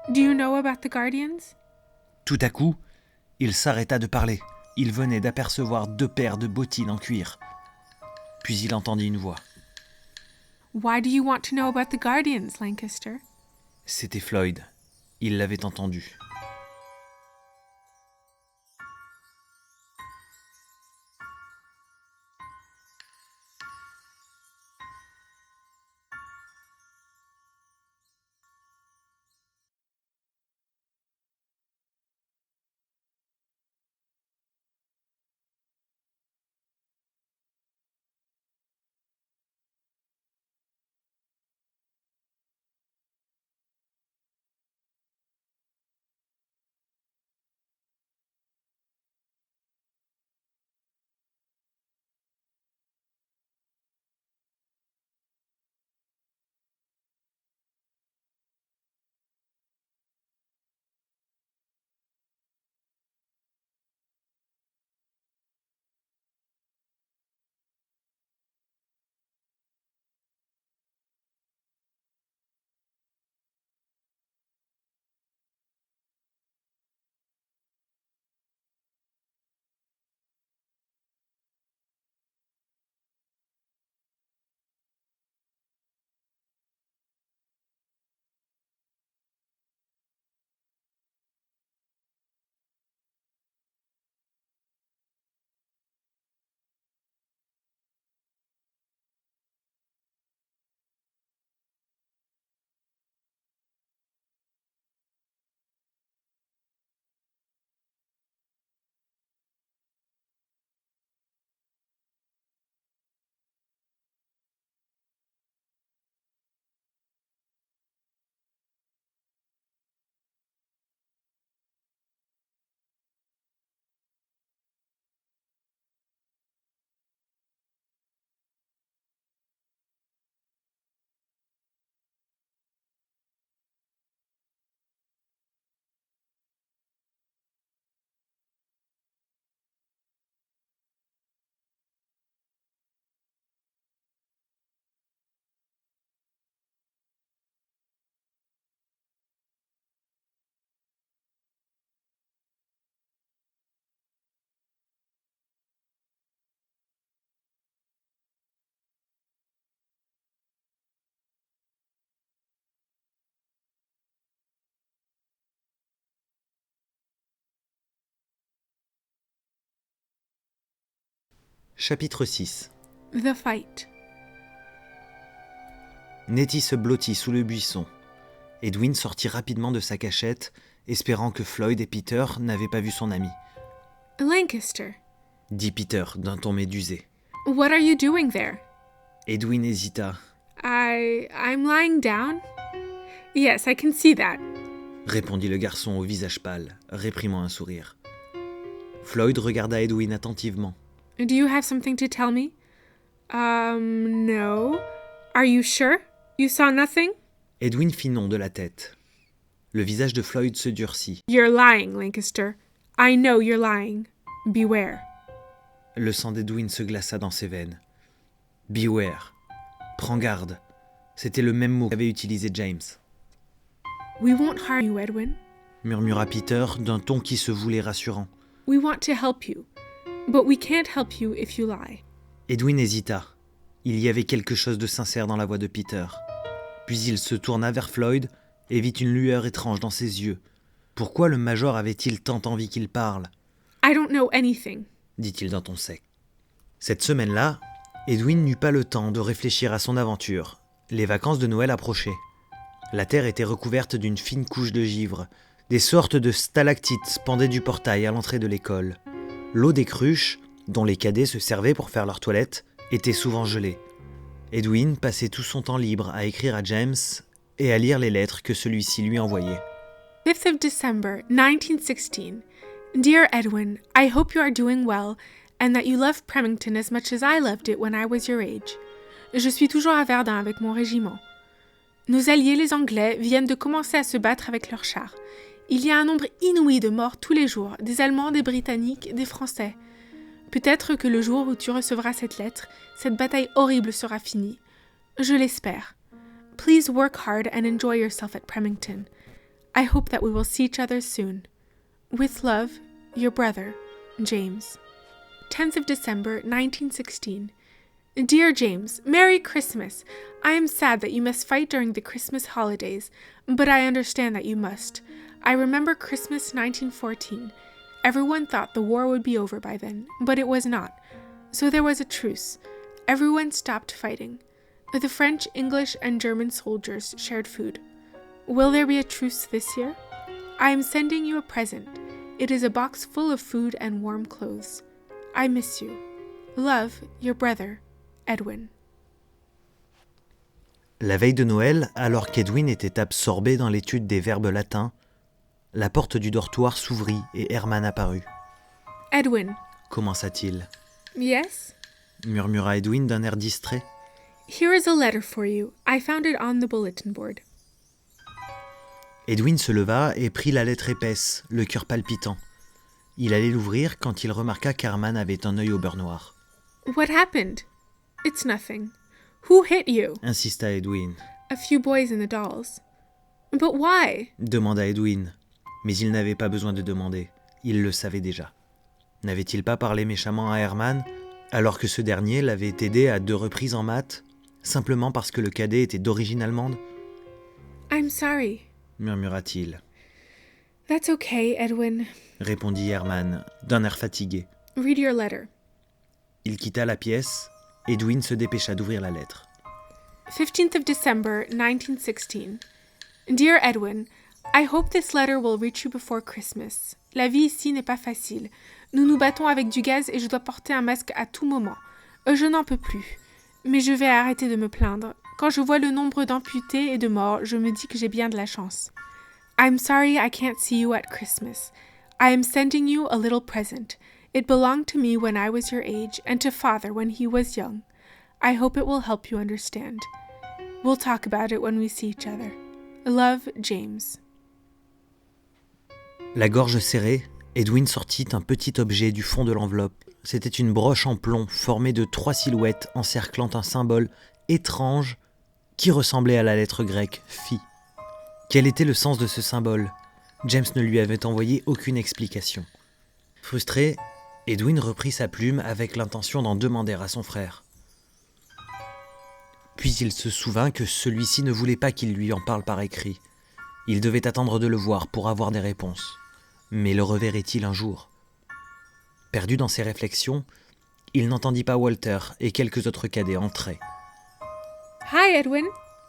Do you know about the Guardians? Tout à coup, il s'arrêta de parler. Il venait d'apercevoir 2 paires de bottines en cuir. Puis il entendit une voix. Why do you want to know about the Guardians, Lancaster? C'était Floyd. Il l'avait entendu. Chapitre 6. The fight. Nettie se blottit sous le buisson. Edwin sortit rapidement de sa cachette, espérant que Floyd et Peter n'avaient pas vu son ami. Lancaster, Dit Peter d'un ton médusé. what are you doing there? Edwin hésita. I'm lying down? Yes, I can see that. Répondit le garçon au visage pâle, réprimant un sourire. Floyd regarda Edwin attentivement. Do you have something to tell me? No. Are you sure? You saw nothing? Edwin fit non de la tête. Le visage de Floyd se durcit. You're lying, Lancaster. I know you're lying. Beware. Le sang d'Edwin se glaça dans ses veines. Beware. Prends garde. C'était le même mot qu'avait utilisé James. We won't harm you, Edwin. Murmura Peter d'un ton qui se voulait rassurant. We want to help you. But we can't help you if you lie. Edwin hésita. Il y avait quelque chose de sincère dans la voix de Peter. Puis il se tourna vers Floyd et vit une lueur étrange dans ses yeux. Pourquoi le major avait-il tant envie qu'il parle ? I don't know anything. Dit-il d'un ton sec. Cette semaine-là, Edwin n'eut pas le temps de réfléchir à son aventure. Les vacances de Noël approchaient. La terre était recouverte d'une fine couche de givre. Des sortes de stalactites pendaient du portail à l'entrée de l'école. L'eau des cruches, dont les cadets se servaient pour faire leur toilette, était souvent gelée. Edwin passait tout son temps libre à écrire à James et à lire les lettres que celui-ci lui envoyait. 5th of December, 1916. Dear Edwin, I hope you are doing well and that you love Premington as much as I loved it when I was your age. Je suis toujours à Verdun avec mon régiment. Nos alliés, les Anglais, viennent de commencer à se battre avec leurs chars. Il y a un nombre inouï de morts tous les jours, des Allemands, des Britanniques, des Français. Peut-être que le jour où tu recevras cette lettre, cette bataille horrible sera finie. Je l'espère. Please work hard and enjoy yourself at Premington. I hope that we will see each other soon. With love, your brother, James. 10th of December, 1916. Dear James, Merry Christmas! I am sad that you must fight during the Christmas holidays, but I understand that you must. I remember Christmas 1914. Everyone thought the war would be over by then, but it was not. So there was a truce. Everyone stopped fighting. The French, English, and German soldiers shared food. Will there be a truce this year? I am sending you a present. It is a box full of food and warm clothes. I miss you. Love, your brother, Edwin. La veille de Noël, alors qu'Edwin était absorbé dans l'étude des verbes latins, la porte du dortoir s'ouvrit et Herman apparut. « Edwin. » commença-t-il. « Yes? » murmura Edwin d'un air distrait. « Here is a letter for you. I found it on the bulletin board. » Edwin se leva et prit la lettre épaisse, le cœur palpitant. Il allait l'ouvrir quand il remarqua qu'Herman avait un œil au beurre noir. « What happened? It's nothing. Who hit you? » insista Edwin. « A few boys and the dolls. »« But why? » demanda Edwin. Mais il n'avait pas besoin de demander. Il le savait déjà. N'avait-il pas parlé méchamment à Herman, alors que ce dernier l'avait aidé à 2 reprises en maths, simplement parce que le cadet était d'origine allemande ? « I'm sorry. » murmura-t-il. « That's okay, Edwin. » répondit Herman, d'un air fatigué. « Read your letter. » Il quitta la pièce. Edwin se dépêcha d'ouvrir la lettre. 15th of December, 1916. Dear Edwin, I hope this letter will reach you before Christmas. La vie ici n'est pas facile. Nous nous battons avec du gaz et je dois porter un masque à tout moment. Je n'en peux plus. Mais je vais arrêter de me plaindre. Quand je vois le nombre d'amputés et de morts, je me dis que j'ai bien de la chance. I'm sorry I can't see you at Christmas. I am sending you a little present. It belonged to me when I was your age and to Father when he was young. I hope it will help you understand. We'll talk about it when we see each other. Love, James. La gorge serrée, Edwin sortit un petit objet du fond de l'enveloppe. C'était une broche en plomb formée de 3 silhouettes encerclant un symbole étrange qui ressemblait à la lettre grecque Phi. Quel était le sens de ce symbole ? James ne lui avait envoyé aucune explication. Frustré, Edwin reprit sa plume avec l'intention d'en demander à son frère. Puis il se souvint que celui-ci ne voulait pas qu'il lui en parle par écrit. Il devait attendre de le voir pour avoir des réponses. Mais le reverrait-il un jour ? Perdu dans ses réflexions, il n'entendit pas Walter et quelques autres cadets entrer. « Hi, Edwin. »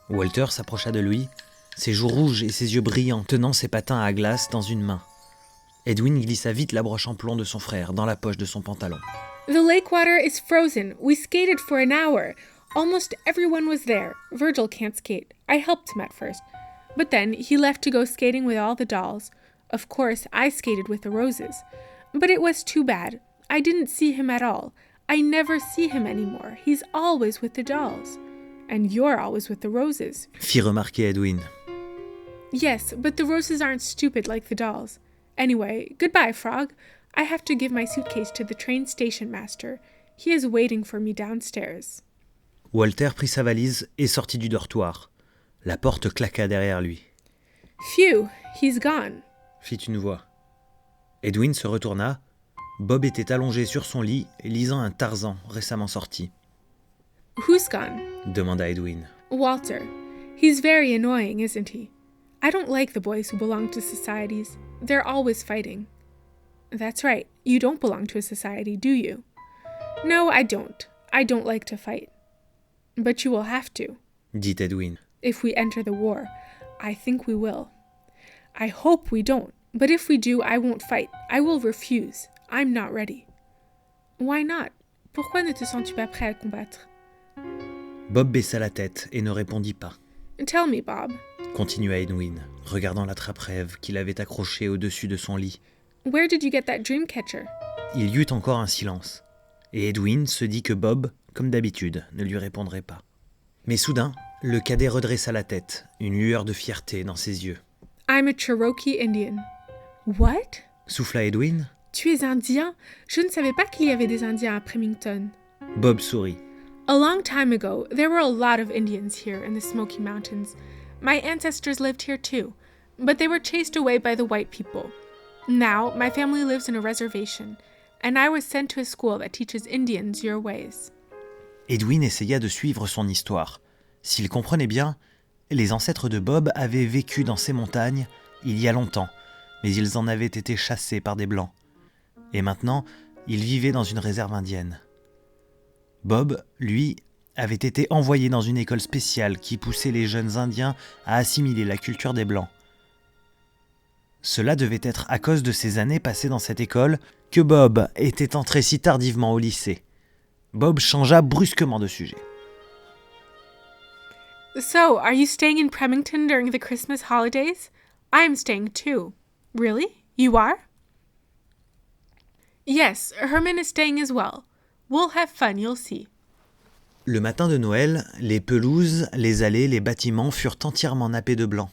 Walter s'approcha de lui, ses joues rouges et ses yeux brillants, tenant ses patins à glace dans une main. Edwin glissa vite la broche en plomb de son frère dans la poche de son pantalon. « The lake water is frozen. We skated for an hour. Almost everyone was there. Virgil can't skate. I helped him at first. But then he left to go skating with all the dolls. Of course, I skated with the Roses. But it was too bad. I didn't see him at all. I never see him anymore. He's always with the dolls. And you're always with the Roses. » fit remarquer Edwin. Yes, but the Roses aren't stupid like the dolls. Anyway, goodbye, Frog. I have to give my suitcase to the train station master. He is waiting for me downstairs. Walter prit sa valise et sortit du dortoir. La porte claqua derrière lui. Phew, he's gone. Fit une voix. Edwin se retourna. Bob était allongé sur son lit, lisant un Tarzan récemment sorti. Who's gone? Demanda Edwin. Walter. He's very annoying, isn't he? I don't like the boys who belong to societies. They're always fighting. That's right. You don't belong to a society, do you? No, I don't. I don't like to fight. But you will have to. Dit Edwin. If we enter the war. I think we will. I hope we don't. But if we do, I won't fight. I will refuse. I'm not ready. Why not? Pourquoi ne te sens-tu pas prêt à combattre? Bob baissa la tête et ne répondit pas. Tell me, Bob. Continua Edwin, regardant la trappe-rêve qu'il avait accrochée au-dessus de son lit. Where did you get that dream catcher? Il y eut encore un silence, et Edwin se dit que Bob, comme d'habitude, ne lui répondrait pas. Mais soudain, le cadet redressa la tête, une lueur de fierté dans ses yeux. I'm a Cherokee Indian. What? Souffla Edwin. Tu es indien? Je ne savais pas qu'il y avait des Indiens à Remington. Bob sourit. A long time ago, there were a lot of Indians here in the Smoky Mountains. My ancestors lived here too, but they were chased away by the white people. Now, my family lives in a reservation, and I was sent to a school that teaches Indians your ways. Edwin essaya de suivre son histoire. S'il comprenait bien, les ancêtres de Bob avaient vécu dans ces montagnes il y a longtemps, mais ils en avaient été chassés par des Blancs. Et maintenant, ils vivaient dans une réserve indienne. Bob, lui, avait été envoyé dans une école spéciale qui poussait les jeunes Indiens à assimiler la culture des Blancs. Cela devait être à cause de ces années passées dans cette école que Bob était entré si tardivement au lycée. Bob changea brusquement de sujet. So, are you staying in Remington during the Christmas holidays? I'm staying too. Really? You are? Yes, Herman is staying as well. We'll have fun, you'll see. Le matin de Noël, les pelouses, les allées, les bâtiments furent entièrement nappés de blanc.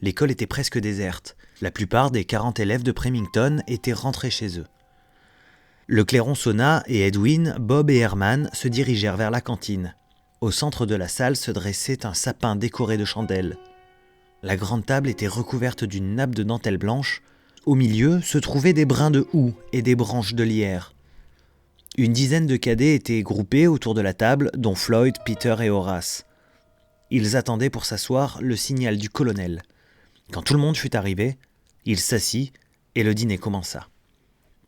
L'école était presque déserte. La plupart des 40 élèves de Remington étaient rentrés chez eux. Le clairon sonna et Edwin, Bob et Herman se dirigèrent vers la cantine. Au centre de la salle se dressait un sapin décoré de chandelles. La grande table était recouverte d'une nappe de dentelle blanche. Au milieu se trouvaient des brins de houx et des branches de lierre. Une dizaine de cadets étaient groupés autour de la table, dont Floyd, Peter et Horace. Ils attendaient pour s'asseoir le signal du colonel. Quand tout le monde fut arrivé, il s'assit et le dîner commença.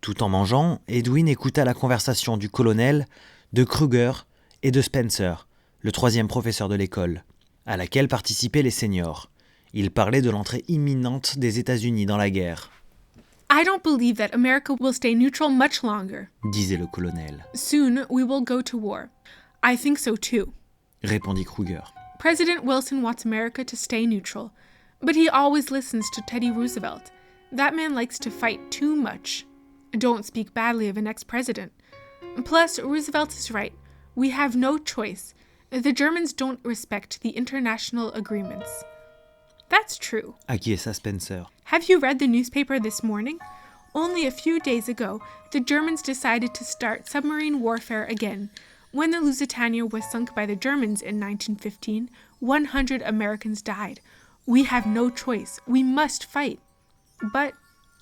Tout en mangeant, Edwin écouta la conversation du colonel, de Kruger et de Spencer, le troisième professeur de l'école, à laquelle participaient les seniors. Il parlait de l'entrée imminente des États-Unis dans la guerre. I don't believe that America will stay neutral much longer. Disait le colonel. Soon we will go to war. I think so too. Répondit Kruger. President Wilson wants America to stay neutral, but he always listens to Teddy Roosevelt. That man likes to fight too much. Don't speak badly of an ex-president. Plus, Roosevelt is right. We have no choice. The Germans don't respect the international agreements. That's true. Acquiesça Spencer. Have you read the newspaper this morning? Only a few days ago, the Germans decided to start submarine warfare again. When the Lusitania was sunk by the Germans in 1915, 100 Americans died. We have no choice. We must fight. But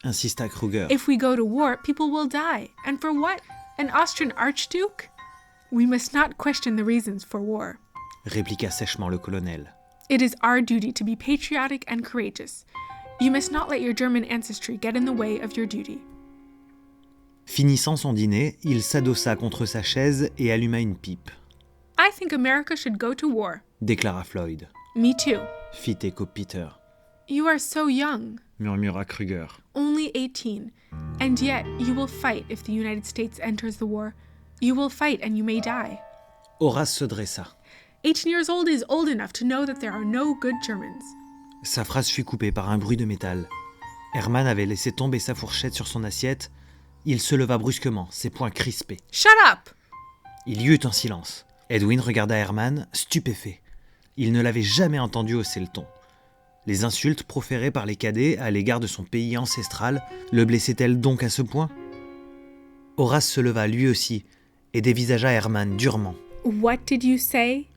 insista Kruger. If we go to war, people will die. And for what? An Austrian archduke? We must not question the reasons for war. Répliqua sèchement le colonel. It is our duty to be patriotic and courageous. You must not let your German ancestry get in the way of your duty. Finissant son dîner, il s'adossa contre sa chaise et alluma une pipe, I think America should go to war. déclara Floyd. Me too. Fit écho Peter, You are so young, murmura Kruger. only 18, and yet you will fight if the United States enters the war. You will fight and you may die. Horace se dressa. 18 years old is old enough to know that there are no good Germans. Sa phrase fut coupée par un bruit de métal. Herman avait laissé tomber sa fourchette sur son assiette. Il se leva brusquement, ses poings crispés. Shut up! Il y eut un silence. Edwin regarda Herman, stupéfait. Il ne l'avait jamais entendu hausser le ton. Les insultes proférées par les cadets à l'égard de son pays ancestral le blessaient-elles donc à ce point ? Horace se leva lui aussi et dévisagea Herman durement. What did you say?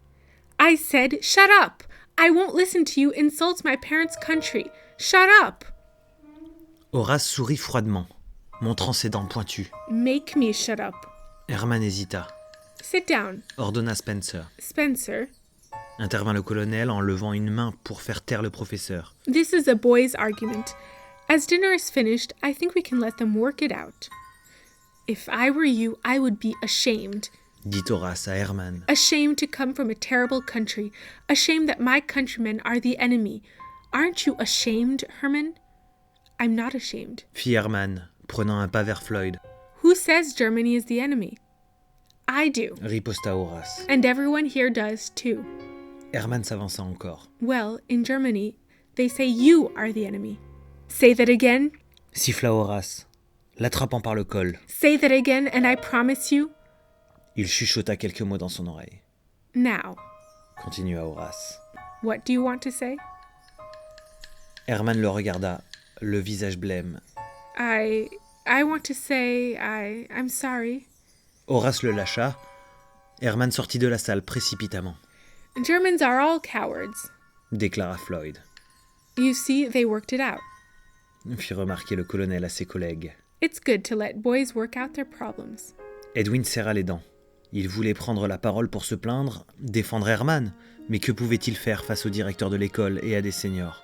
I said, shut up! I won't listen to you insult my parents' country. Shut up! Horace sourit froidement, montrant ses dents pointues. Make me shut up. Herman hésita, Sit down. ordonna Spencer. Spencer, Intervint le colonel en levant une main pour faire taire le professeur. this is a boys' argument. As dinner is finished, I think we can let them work it out. If I were you, I would be ashamed. Dit Horace à Herman. Ashamed to come from a terrible country. Ashamed that my countrymen are the enemy. Aren't you ashamed, Herman? I'm not ashamed. Fit Herman, prenant un pas vers Floyd. Who says Germany is the enemy? I do. Riposta Horace. And everyone here does too. Herman s'avança encore. Well, in Germany, they say you are the enemy. Say that again. Siffla Horace, l'attrapant par le col. Say that again, and I promise you. Il chuchota quelques mots dans son oreille. Now, Continua Horace. what do you want to say? Herman le regarda, le visage blême. I want to say I'm sorry. Horace le lâcha. Herman sortit de la salle précipitamment, Germans are all cowards. déclara Floyd. You see, they worked it out. Fit remarquer le colonel à ses collègues. It's good to let boys work out their problems. Edwin serra les dents. Il voulait prendre la parole pour se plaindre, défendre Herman, mais que pouvait-il faire face au directeur de l'école et à des seniors ?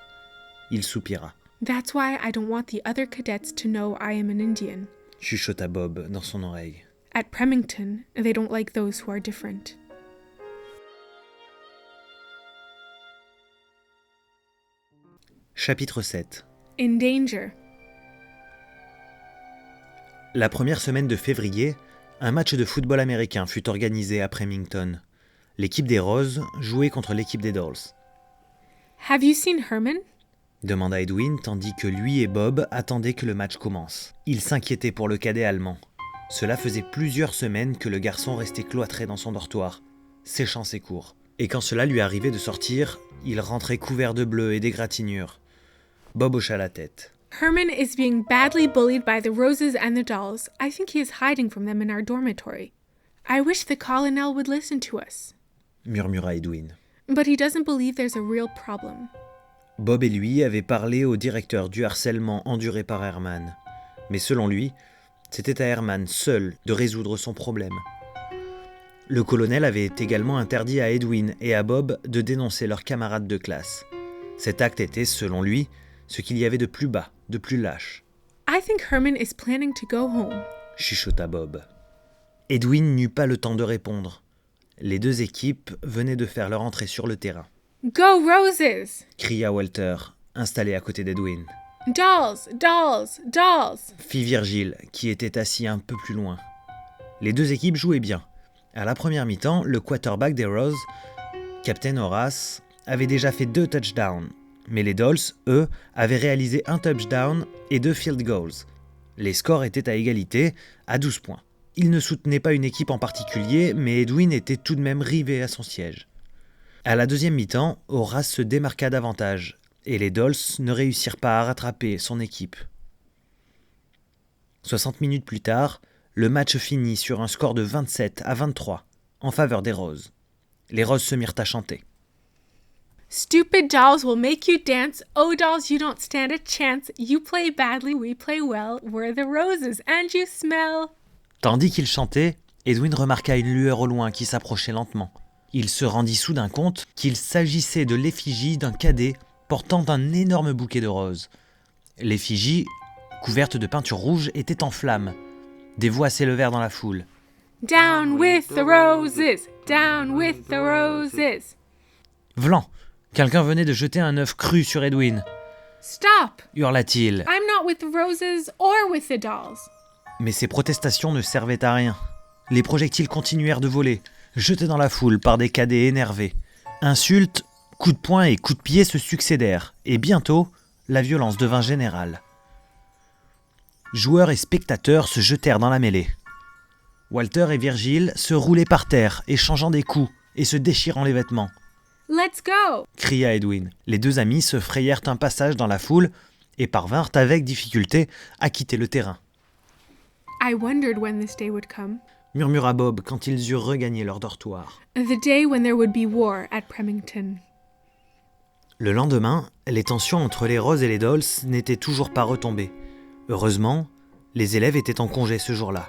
Il soupira, That's why I don't want the other cadets to know I am an Indian. chuchota Bob dans son oreille. At Remington, they don't like those who are different. Chapitre 7. In danger. La première semaine de février, un match de football américain fut organisé à Remington. L'équipe des Roses jouait contre l'équipe des Dolls. Have you seen Herman? Demanda Edwin tandis que lui et Bob attendaient que le match commence. Il s'inquiétait pour le cadet allemand. Cela faisait plusieurs semaines que le garçon restait cloîtré dans son dortoir, séchant ses cours. Et quand cela lui arrivait de sortir, il rentrait couvert de bleu et d'égratignures. Bob hocha la tête. Herman is being badly bullied by the Roses and the Dolls. I think he is hiding from them in our dormitory. I wish the colonel would listen to us. Murmura Edwin. But he doesn't believe there's a real problem. Bob et lui avaient parlé au directeur du harcèlement enduré par Herman. Mais selon lui, c'était à Herman seul de résoudre son problème. Le colonel avait également interdit à Edwin et à Bob de dénoncer leurs camarades de classe. Cet acte était, selon lui, ce qu'il y avait de plus bas, de plus lâche. I think Herman is planning to go home. Chuchota Bob. Edwin n'eut pas le temps de répondre. Les deux équipes venaient de faire leur entrée sur le terrain. Go Roses! Cria Walter, installé à côté d'Edwin. Dolls! Dolls! Dolls! Fit Virgile, qui était assis un peu plus loin. Les deux équipes jouaient bien. À la première mi-temps, le quarterback des Roses, Captain Horace, avait déjà fait 2 touchdowns. Mais les Dolls, eux, avaient réalisé 1 touchdown et 2 field goals. Les scores étaient à égalité, à 12 points. Il ne soutenait pas une équipe en particulier, mais Edwin était tout de même rivé à son siège. À la deuxième mi-temps, Horace se démarqua davantage, et les Dolls ne réussirent pas à rattraper son équipe. 60 minutes plus tard, le match finit sur un score de 27-23 en faveur des Roses. Les Roses se mirent à chanter. Stupid dolls will make you dance. Oh, dolls, you don't stand a chance. You play badly, we play well. We're the Roses, and you smell. Tandis qu'il chantait, Edwin remarqua une lueur au loin qui s'approchait lentement. Il se rendit soudain compte qu'il s'agissait de l'effigie d'un cadet portant un énorme bouquet de roses. L'effigie, couverte de peinture rouge, était en flammes. Des voix s'élevèrent dans la foule. Down with the roses! Down with the roses! Vlan! Quelqu'un venait de jeter un œuf cru sur Edwin, Stop! hurla-t-il. I'm not with the roses or with the dolls. Mais ces protestations ne servaient à rien. Les projectiles continuèrent de voler, jetés dans la foule par des cadets énervés. Insultes, coups de poing et coups de pied se succédèrent, et bientôt, la violence devint générale. Joueurs et spectateurs se jetèrent dans la mêlée. Walter et Virgile se roulaient par terre, échangeant des coups et se déchirant les vêtements. Let's go! Cria Edwin. Les deux amis se frayèrent un passage dans la foule et parvinrent avec difficulté à quitter le terrain. I wondered when this day would come. Murmura Bob quand ils eurent regagné leur dortoir. The day when there would be war at Premington. Le lendemain, les tensions entre les Roses et les Dolls n'étaient toujours pas retombées. Heureusement, les élèves étaient en congé ce jour-là.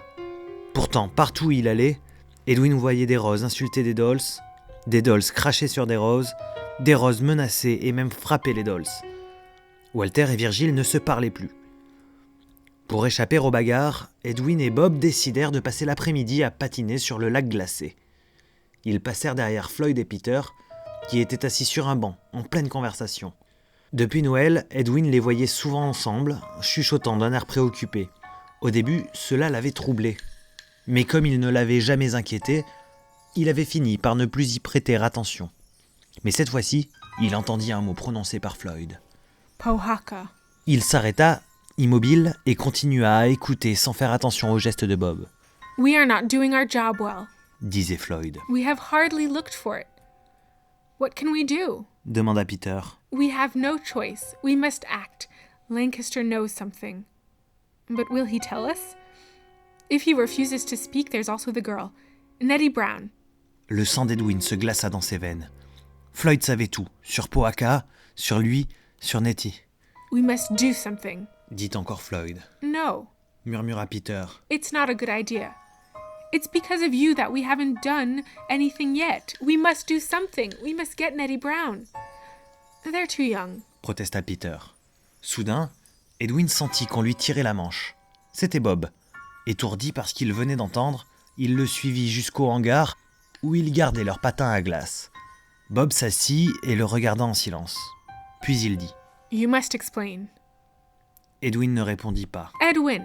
Pourtant, partout où il allait, Edwin voyait des Roses insulter des Dolls cracher sur des Roses menacer et même frapper les Dolls. Walter et Virgile ne se parlaient plus. Pour échapper aux bagarres, Edwin et Bob décidèrent de passer l'après-midi à patiner sur le lac glacé. Ils passèrent derrière Floyd et Peter, qui étaient assis sur un banc, en pleine conversation. Depuis Noël, Edwin les voyait souvent ensemble, chuchotant d'un air préoccupé. Au début, cela l'avait troublé. Mais comme il ne l'avait jamais inquiété, il avait fini par ne plus y prêter attention. Mais cette fois-ci, il entendit un mot prononcé par Floyd. Pohaka. Il s'arrêta, immobile, et continua à écouter sans faire attention aux gestes de Bob. We are not doing our job well. Disait Floyd. We have hardly looked for it. What can we do? Demanda Peter. We have no choice. We must act. Lancaster knows something. But will he tell us? If he refuses to speak, there's also the girl, Nettie Brown. Le sang d'Edwin se glaça dans ses veines. Floyd savait tout, sur Pohaka, sur lui, sur Nettie. We must do something. Dit encore Floyd. No, Murmura Peter. it's not a good idea. It's because of you that we haven't done anything yet. We must do something. We must get Nettie Brown. They're too young. Protesta Peter. Soudain, Edwin sentit qu'on lui tirait la manche. C'était Bob. Étourdi par ce qu'il venait d'entendre, il le suivit jusqu'au hangar où ils gardaient leurs patins à glace. Bob s'assit et le regarda en silence. Puis il dit. You must explain. Edwin ne répondit pas. Edwin.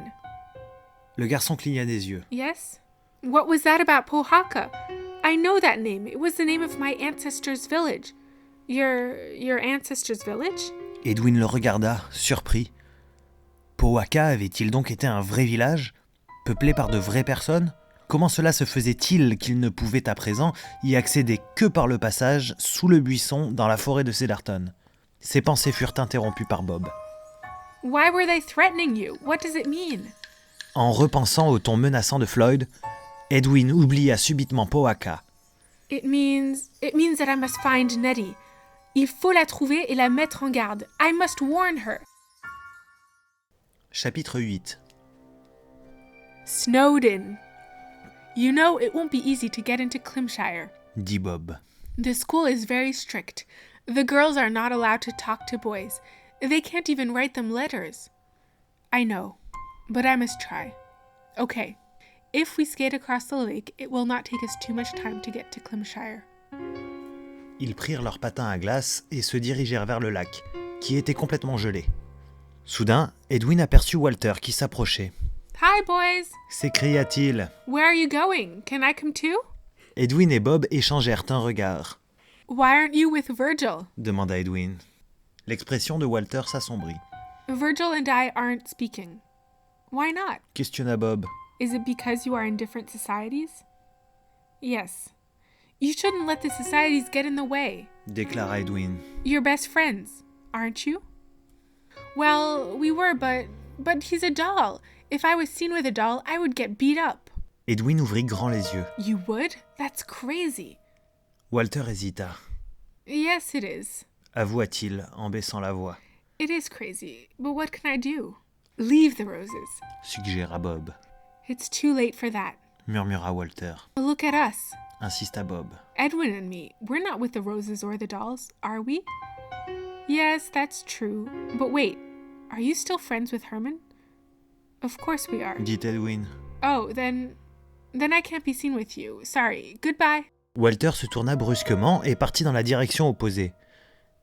Le garçon cligna des yeux. Yes? What was that about Pohaka? I know that name. It was the name of my ancestor's village. Your ancestor's village? Edwin le regarda, surpris. Pohaka avait-il donc été un vrai village, peuplé par de vraies personnes ? Comment cela se faisait-il qu'il ne pouvait à présent y accéder que par le passage sous le buisson dans la forêt de Cedarton ? Ses pensées furent interrompues par Bob. Why were they threatening you? What does it mean? En repensant au ton menaçant de Floyd, Edwin oublia subitement Pohaka. It means that I must find Nettie. Il faut la trouver et la mettre en garde. I must warn her. Chapitre 8. Snowdon. You know it won't be easy to get into Climshire. Dit Bob. The school is very strict. The girls are not allowed to talk to boys. They can't even write them letters. I know, but I must try. Okay, if we skate across the lake, it will not take us too much time to get to Climshire. Ils prirent leurs patins à glace et se dirigèrent vers le lac, qui était complètement gelé. Soudain, Edwin aperçut Walter qui s'approchait. Hi, boys! S'écria-t-il. Where are you going? Can I come too? Edwin et Bob échangèrent un regard. Why aren't you with Virgil? Demanda Edwin. L'expression de Walter s'assombrit. Virgil and I aren't speaking. Why not? Questionna Bob. Is it because you are in different societies? Yes. You shouldn't let the societies get in the way. Déclara Edwin. You're best friends, aren't you? Well, we were, but he's a doll. If I was seen with a doll, I would get beat up. Edwin ouvrit grand les yeux. You would? That's crazy. Walter hésita. Yes, it is. Avoua-t-il en baissant la voix. It is crazy, but what can I do? Leave the roses. Suggéra Bob. It's too late for that. Murmura Walter. Look at us. Insista Bob. Edwin and me, we're not with the roses or the dolls, are we? Yes, that's true. But wait, are you still friends with Herman? Of course we are. Dit Edwin. Oh, then I can't be seen with you. Sorry. Goodbye. Walter se tourna brusquement et partit dans la direction opposée.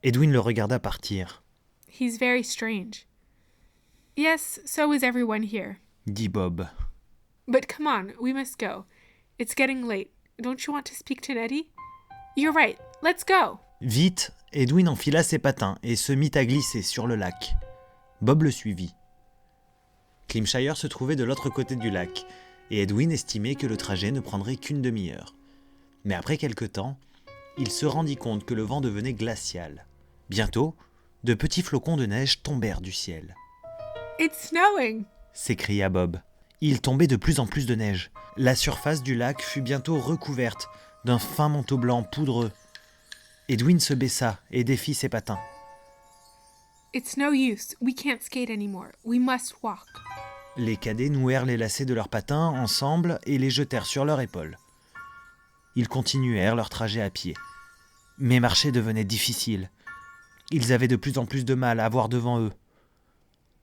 Edwin le regarda partir. He's very strange. Yes, so is everyone here. Dit Bob. But come on, we must go. It's getting late. Don't you want to speak to Nettie? You're right. Let's go. Vite, Edwin enfila ses patins et se mit à glisser sur le lac. Bob le suivit. Climshire se trouvait de l'autre côté du lac, et Edwin estimait que le trajet ne prendrait qu'une demi-heure. Mais après quelque temps, il se rendit compte que le vent devenait glacial. Bientôt, de petits flocons de neige tombèrent du ciel. « It's snowing !» s'écria Bob. Il tombait de plus en plus de neige. La surface du lac fut bientôt recouverte d'un fin manteau blanc poudreux. Edwin se baissa et défit ses patins. « It's no use. We can't skate anymore. We must walk. » Les cadets nouèrent les lacets de leurs patins ensemble et les jetèrent sur leurs épaules. Ils continuèrent leur trajet à pied. Mais marcher devenait difficile. Ils avaient de plus en plus de mal à voir devant eux.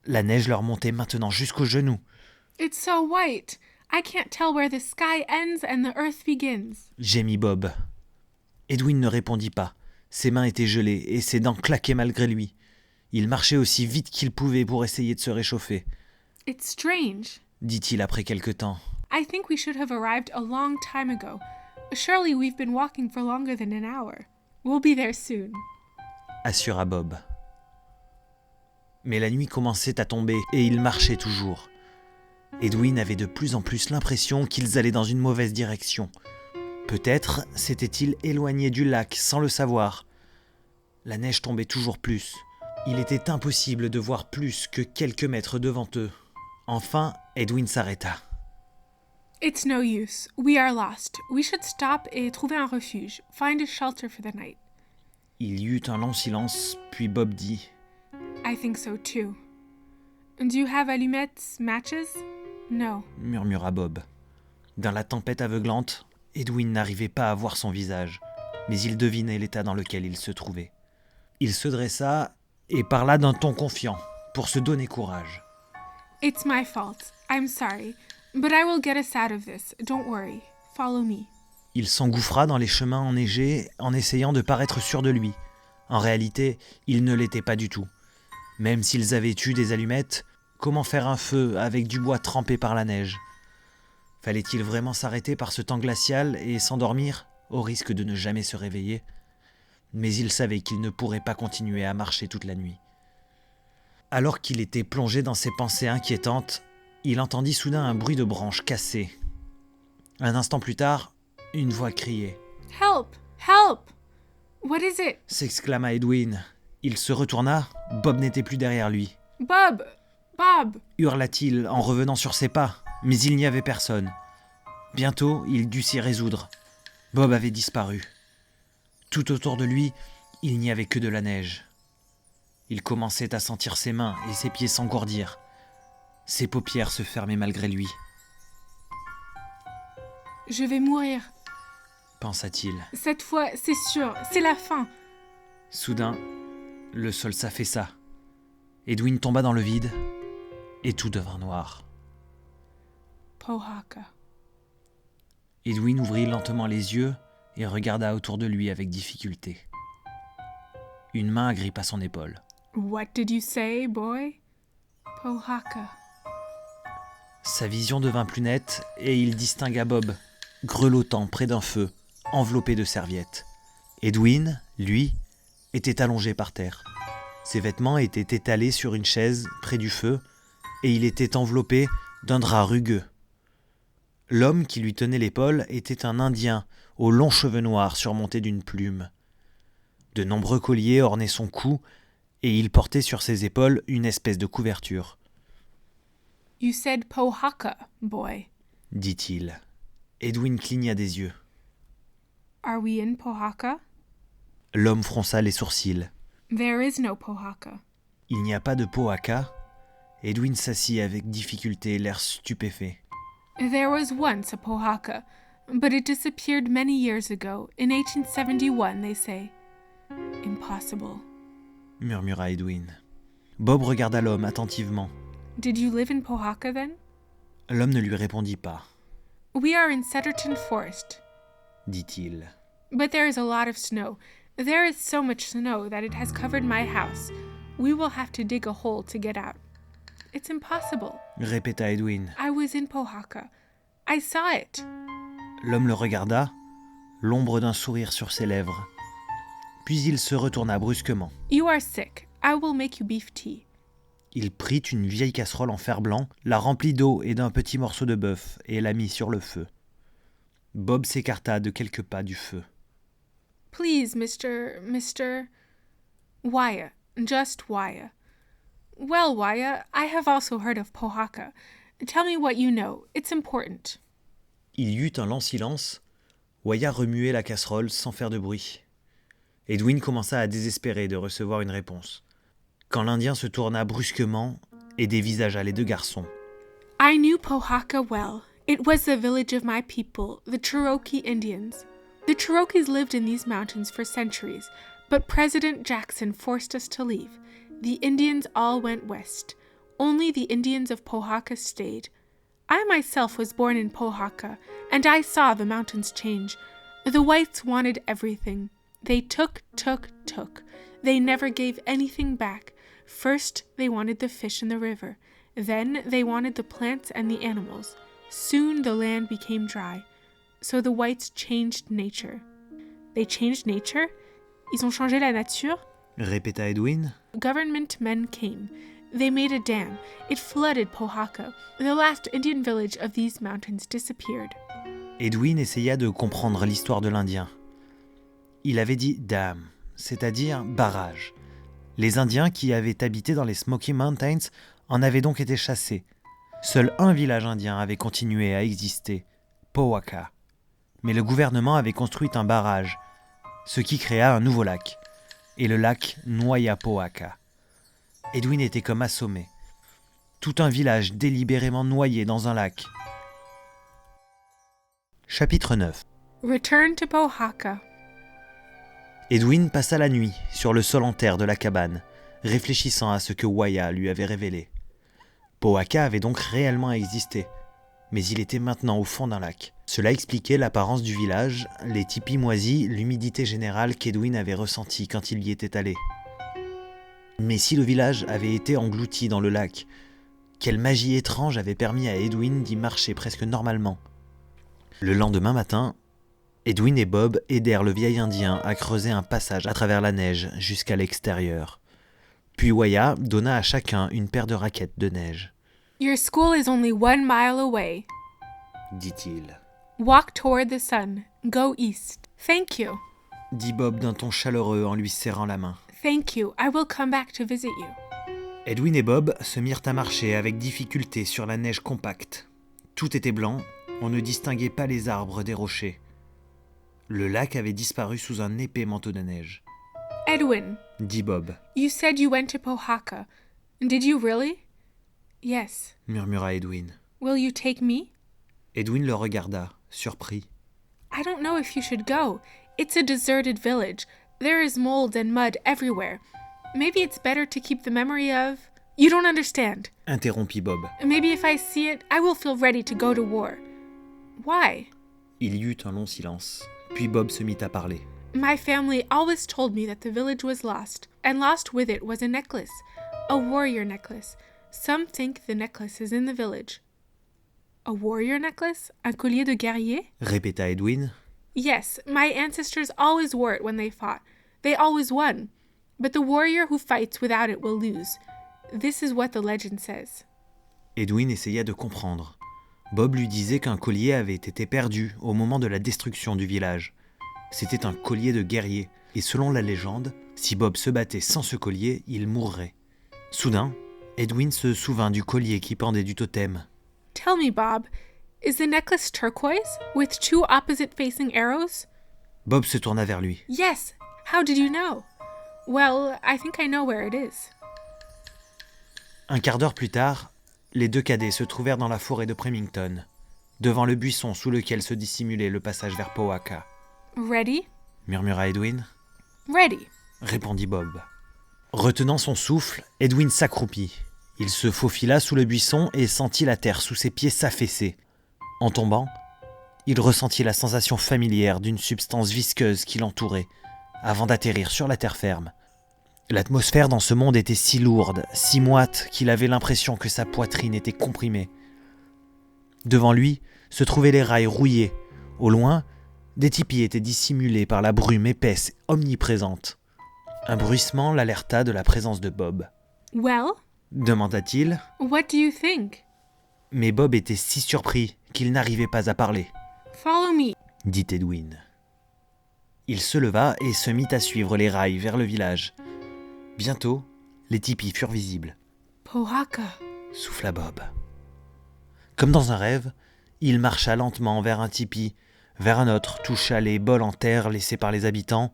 La neige leur montait maintenant jusqu'aux genoux. « It's so white. I can't tell where the sky ends and the earth begins. » gémit Bob. Edwin ne répondit pas. Ses mains étaient gelées et ses dents claquaient malgré lui. Il marchait aussi vite qu'il pouvait pour essayer de se réchauffer. « It's strange, » dit-il après quelque temps. « I think we should have arrived a long time ago. Surely we've been walking for longer than an hour. We'll be there soon. » assura Bob. Mais la nuit commençait à tomber et ils marchaient toujours. Edwin avait de plus en plus l'impression qu'ils allaient dans une mauvaise direction. Peut-être s'étaient-ils éloignés du lac sans le savoir. La neige tombait toujours plus. Il était impossible de voir plus que quelques mètres devant eux. Enfin, Edwin s'arrêta. « It's no use. We are lost. We should stop et trouver un refuge. Find a shelter for the night. » Il y eut un long silence, puis Bob dit « I think so too. Do you have allumettes, matches? No. » murmura Bob. Dans la tempête aveuglante, Edwin n'arrivait pas à voir son visage, mais il devinait l'état dans lequel il se trouvait. Il se dressa et parla d'un ton confiant, pour se donner courage. « It's my fault. I'm sorry. But I will get us out of this. Don't worry. Follow me. » Il s'engouffra dans les chemins enneigés en essayant de paraître sûr de lui. En réalité, il ne l'était pas du tout. Même s'ils avaient eu des allumettes, comment faire un feu avec du bois trempé par la neige ? Fallait-il vraiment s'arrêter par ce temps glacial et s'endormir, au risque de ne jamais se réveiller ? Mais il savait qu'il ne pourrait pas continuer à marcher toute la nuit. Alors qu'il était plongé dans ses pensées inquiétantes, il entendit soudain un bruit de branches cassées. Un instant plus tard, une voix criait. « Help! Help! What is it? » s'exclama Edwin. Il se retourna, Bob n'était plus derrière lui. « Bob! Bob! » hurla-t-il en revenant sur ses pas, mais il n'y avait personne. Bientôt, il dut s'y résoudre. Bob avait disparu. Tout autour de lui, il n'y avait que de la neige. Il commençait à sentir ses mains et ses pieds s'engourdir. Ses paupières se fermaient malgré lui. « Je vais mourir. » pensa-t-il. Cette fois, c'est sûr, c'est la fin. Soudain, le sol s'affaissa. Edwin tomba dans le vide et tout devint noir. Pohaka. Edwin ouvrit lentement les yeux et regarda autour de lui avec difficulté. Une main agrippa son épaule. « What did you say, boy? »« Pohaka. » Sa vision devint plus nette et il distingua Bob, grelottant près d'un feu, enveloppé de serviettes. Edwin, lui, était allongé par terre. Ses vêtements étaient étalés sur une chaise près du feu et il était enveloppé d'un drap rugueux. L'homme qui lui tenait l'épaule était un Indien aux longs cheveux noirs surmontés d'une plume. De nombreux colliers ornaient son cou et il portait sur ses épaules une espèce de couverture. « You said Pohaka, boy. » dit-il. Edwin cligna des yeux. « Are we in Pohaka? » L'homme fronça les sourcils. « There is no Pohaka. » Il n'y a pas de Pohaka. Edwin s'assit avec difficulté, l'air stupéfait. « There was once a Pohaka, but it disappeared many years ago. In 1871, they say. Impossible. » murmura Edwin. Bob regarda l'homme attentivement. « Did you live in Pohaka then? » L'homme ne lui répondit pas, We are in Cedderton Forest, dit-il. but there is a lot of snow. There is so much snow that it has covered my house. We will have to dig a hole to get out. It's impossible. Répéta Edwin. I was in Pohaka. I saw it. L'homme le regarda, l'ombre d'un sourire sur ses lèvres. Puis il se retourna brusquement. You are sick. I will make you beef tea. Il prit une vieille casserole en fer blanc, la remplit d'eau et d'un petit morceau de bœuf et la mit sur le feu. Bob s'écarta de quelques pas du feu. Please, Mr. Waya, just Waya. Well, Waya, I have also heard of Pohaka. Tell me what you know. It's important. Il y eut un lent silence. Waya remuait la casserole sans faire de bruit. Edwin commença à désespérer de recevoir une réponse, quand l'Indien se tourna brusquement et dévisagea les deux garçons. I knew Pohaka well. It was the village of my people, the Cherokee Indians. The Cherokees lived in these mountains for centuries, but President Jackson forced us to leave. The Indians all went west. Only the Indians of Pohaka stayed. I myself was born in Pohaka, and I saw the mountains change. The whites wanted everything. They took. They never gave anything back. First, they wanted the fish in the river. Then, they wanted the plants and the animals. Soon, the land became dry. So the whites changed nature. They changed nature? Ils ont changé la nature? Répéta Edwin. Government men came. They made a dam. It flooded Pohaka. The last Indian village of these mountains disappeared. Edwin essaya de comprendre l'histoire de l'Indien. Il avait dit dam, c'est-à-dire barrage. Les Indiens qui avaient habité dans les Smoky Mountains en avaient donc été chassés. Seul un village indien avait continué à exister, Powaka. Mais le gouvernement avait construit un barrage, ce qui créa un nouveau lac. Et le lac noya Powaka. Edwin était comme assommé. Tout un village délibérément noyé dans un lac. Chapitre 9. Return to Pohaka. Edwin passa la nuit sur le sol en terre de la cabane, réfléchissant à ce que Waya lui avait révélé. Powaka avait donc réellement existé, mais il était maintenant au fond d'un lac. Cela expliquait l'apparence du village, les tipis moisis, l'humidité générale qu'Edwin avait ressentie quand il y était allé. Mais si le village avait été englouti dans le lac, quelle magie étrange avait permis à Edwin d'y marcher presque normalement? Le lendemain matin, Edwin et Bob aidèrent le vieil Indien à creuser un passage à travers la neige jusqu'à l'extérieur. Puis Waya donna à chacun une paire de raquettes de neige. « Your school is only 1 mile away. » dit-il. « Walk toward the sun. Go east. Thank you. » dit Bob d'un ton chaleureux en lui serrant la main. « Thank you. I will come back to visit you. » Edwin et Bob se mirent à marcher avec difficulté sur la neige compacte. Tout était blanc, on ne distinguait pas les arbres des rochers. Le lac avait disparu sous un épais manteau de neige. « Edwin, dit Bob. You said you went to Pohaka. Did you really? »« Yes. » murmura Edwin. « Will you take me? » Edwin le regarda, surpris. « I don't know if you should go. It's a deserted village. There is mold and mud everywhere. Maybe it's better to keep the memory of... You don't understand. Interrompit Bob. Maybe if I see it, I will feel ready to go to war. Why? Il y eut un long silence, puis Bob se mit à parler. My family always told me that the village was lost, and lost with it was a necklace, a warrior necklace. Some think the necklace is in the village. A warrior necklace? Un collier de guerrier? Répéta Edwin. Yes, my ancestors always wore it when they fought. They always won. But the warrior who fights without it will lose. This is what the legend says. Edwin essaya de comprendre. Bob lui disait qu'un collier avait été perdu au moment de la destruction du village. C'était un collier de guerrier, et selon la légende, si Bob se battait sans ce collier, il mourrait. Soudain, Edwin se souvint du collier qui pendait du totem. Tell me, Bob, is the necklace turquoise, with 2 opposite-facing arrows? Bob se tourna vers lui. Yes. How did you know? Well, I think I know where it is. Un quart d'heure plus tard, les deux cadets se trouvèrent dans la forêt de Premington, devant le buisson sous lequel se dissimulait le passage vers Powaka. « Ready? » murmura Edwin. « Ready. » répondit Bob. Retenant son souffle, Edwin s'accroupit. Il se faufila sous le buisson et sentit la terre sous ses pieds s'affaisser. En tombant, il ressentit la sensation familière d'une substance visqueuse qui l'entourait, avant d'atterrir sur la terre ferme. L'atmosphère dans ce monde était si lourde, si moite, qu'il avait l'impression que sa poitrine était comprimée. Devant lui se trouvaient les rails rouillés. Au loin, des tipis étaient dissimulés par la brume épaisse, omniprésente. Un bruissement l'alerta de la présence de Bob. « Well, Demanda-t-il, what do you think? mais Bob était si surpris qu'il n'arrivait pas à parler. Follow me. » dit Edwin. Il se leva et se mit à suivre les rails vers le village. Bientôt, les tipis furent visibles. « Powhaka. » Souffla Bob. Comme dans un rêve, il marcha lentement vers un tipi, vers un autre, toucha les bols en terre laissés par les habitants,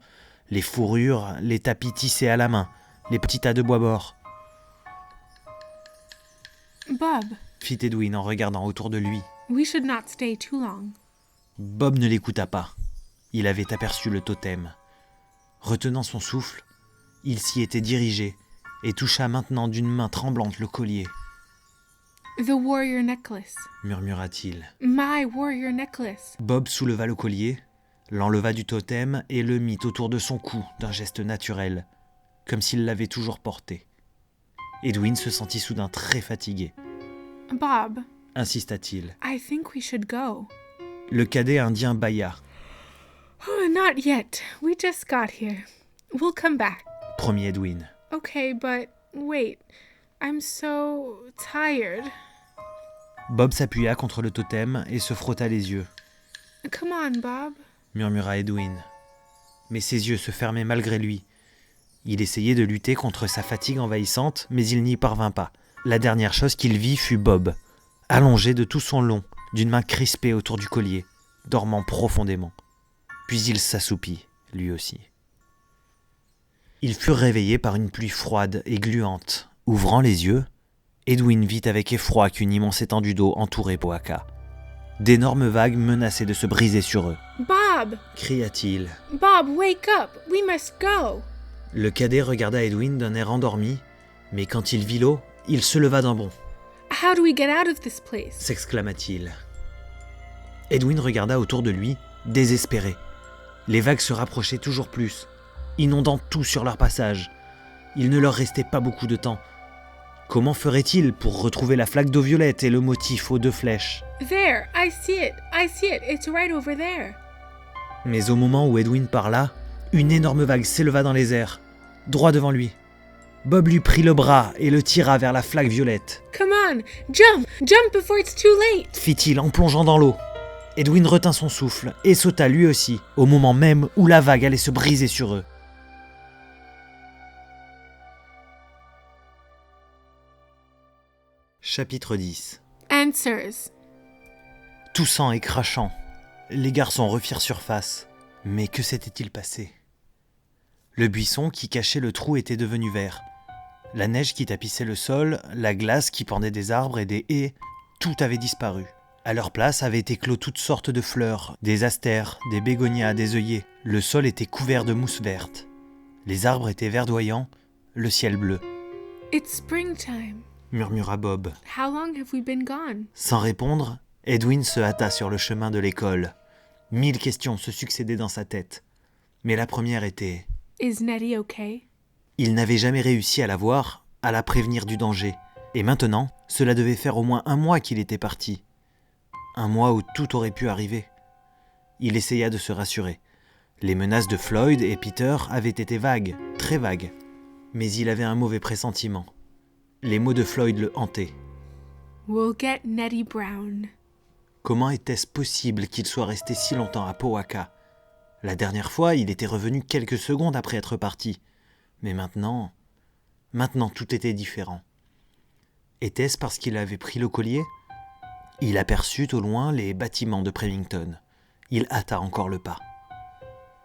les fourrures, les tapis tissés à la main, les petits tas de bois morts. « Bob, Fit Edwin en regardant autour de lui. we should not stay too long. » Bob ne l'écouta pas. Il avait aperçu le totem. Retenant son souffle, il s'y était dirigé et toucha maintenant d'une main tremblante le collier. « The warrior necklace. Murmura-t-il. My warrior necklace. » Bob souleva le collier, l'enleva du totem et le mit autour de son cou d'un geste naturel, comme s'il l'avait toujours porté. Edwin se sentit soudain très fatigué. « Bob, Insista-t-il. I think we should go. » Le cadet indien bâilla, Oh, not yet. We just got here. We'll come back. promit Edwin. Okay, but wait. I'm so tired. Bob s'appuya contre le totem et se frotta les yeux, Come on, Bob. murmura Edwin. Mais ses yeux se fermaient malgré lui. Il essayait de lutter contre sa fatigue envahissante, mais il n'y parvint pas. La dernière chose qu'il vit fut Bob, allongé de tout son long, d'une main crispée autour du collier, dormant profondément. Puis il s'assoupit, lui aussi. Ils furent réveillés par une pluie froide et gluante. Ouvrant les yeux, Edwin vit avec effroi qu'une immense étendue d'eau entourait Powhaka. D'énormes vagues menaçaient de se briser sur eux. Bob! Cria-t-il. Bob, wake up! We must go! Le cadet regarda Edwin d'un air endormi, mais quand il vit l'eau, il se leva d'un bond. How do we get out of this place? S'exclama-t-il. Edwin regarda autour de lui, désespéré. Les vagues se rapprochaient toujours plus, inondant tout sur leur passage. Il ne leur restait pas beaucoup de temps. Comment ferait-il pour retrouver la flaque d'eau violette et le motif aux 2 flèches? There! I see it! I see it! It's right over there! Mais au moment où Edwin parla, une énorme vague s'éleva dans les airs, droit devant lui. Bob lui prit le bras et le tira vers la flaque violette, Come on! Jump! Jump before it's too late! fit-il en plongeant dans l'eau. Edwin retint son souffle et sauta lui aussi, au moment même où la vague allait se briser sur eux. Chapitre 10. Answers. Toussant et crachant, les garçons refirent surface. Mais que s'était-il passé? Le buisson qui cachait le trou était devenu vert. La neige qui tapissait le sol, la glace qui pendait des arbres et des haies, tout avait disparu. À leur place avaient éclos toutes sortes de fleurs, des astères, des bégonias, des œillets. Le sol était couvert de mousse verte. Les arbres étaient verdoyants, le ciel bleu. It's springtime. Murmura Bob. How long have we been gone? Sans répondre, Edwin se hâta sur le chemin de l'école. 1000 questions se succédaient dans sa tête. Mais la première était... Is Nettie okay? Il n'avait jamais réussi à la voir, à la prévenir du danger. Et maintenant, cela devait faire au moins 1 mois qu'il était parti. 1 mois où tout aurait pu arriver. Il essaya de se rassurer. Les menaces de Floyd et Peter avaient été vagues, très vagues. Mais il avait un mauvais pressentiment. Les mots de Floyd le hantaient. We'll get Nettie Brown. Comment était-ce possible qu'il soit resté si longtemps à Powhaka? La dernière fois, il était revenu quelques secondes après être parti. Mais maintenant tout était différent. Était-ce parce qu'il avait pris le collier? Il aperçut au loin les bâtiments de Premington. Il hâta encore le pas.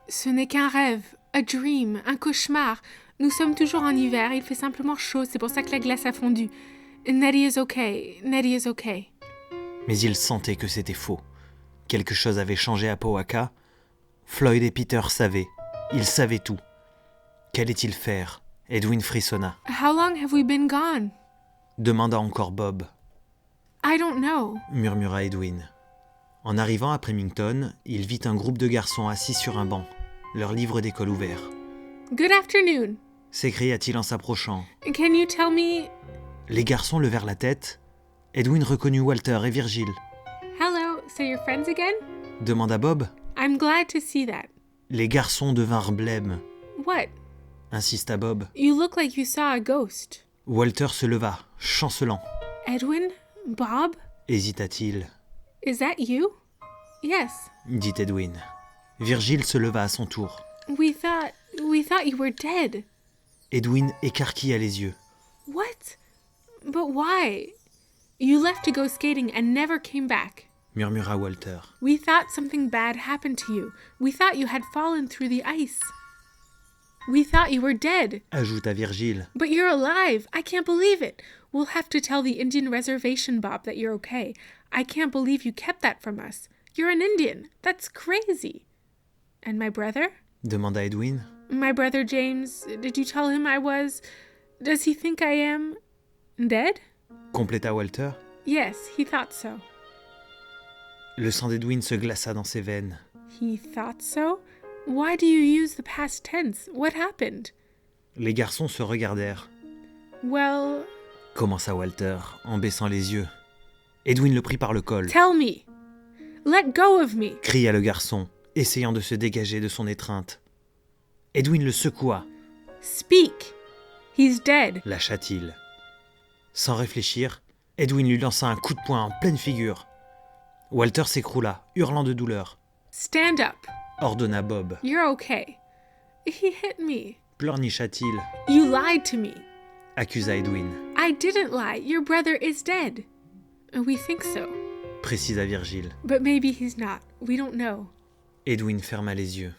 Ce n'est qu'un rêve, a dream, un cauchemar. Nous sommes toujours en hiver, il fait simplement chaud, c'est pour ça que la glace a fondu. Nettie is okay, Nettie is okay. Mais il sentait que c'était faux. Quelque chose avait changé à Powhaka. Floyd et Peter savaient. Ils savaient tout. Qu'allait-il faire? Edwin frissonna. How long have we been gone? demanda encore Bob, I don't know. murmura Edwin. En arrivant à Premington, il vit un groupe de garçons assis sur un banc, leurs livres d'école ouverts. Good afternoon. S'écria-t-il en s'approchant. Can you tell me... Les garçons levèrent la tête. Edwin reconnut Walter et Virgile. Hello, so you're friends again? Demanda Bob. I'm glad to see that. Les garçons devinrent blêmes, What? insista Bob. You look like you saw a ghost. Walter se leva, chancelant. Edwin? Bob? Hésita-t-il. Is that you? Yes. Dit Edwin. Virgile se leva à son tour. We thought you were dead. Edwin écarquilla les yeux. What? But why? You left to go skating and never came back. Murmura Walter. We thought something bad happened to you. We thought you had fallen through the ice. We thought you were dead. Ajouta Virgile. But you're alive. I can't believe it. We'll have to tell the Indian reservation, Bob, that you're okay. I can't believe you kept that from us. You're an Indian. That's crazy. And my brother? Demanda Edwin. My brother James, did you tell him I was... Does he think I am... dead? Compléta Walter. Yes, he thought so. Le sang d'Edwin se glaça dans ses veines. He thought so? Why do you use the past tense? What happened? Les garçons se regardèrent. Well... Commença Walter, en baissant les yeux. Edwin le prit par le col. Tell me! Let go of me! Cria le garçon, essayant de se dégager de son étreinte. Edwin le secoua. Speak! He's dead. Lâcha-t-il. Sans réfléchir, Edwin lui lança un coup de poing en pleine figure. Walter s'écroula, hurlant de douleur. Stand up. Ordonna Bob. You're okay. He hit me. Pleurnicha-t-il. You lied to me. Accusa Edwin. I didn't lie. Your brother is dead. We think so. Précisa Virgile. But maybe he's not. We don't know. Edwin ferma les yeux.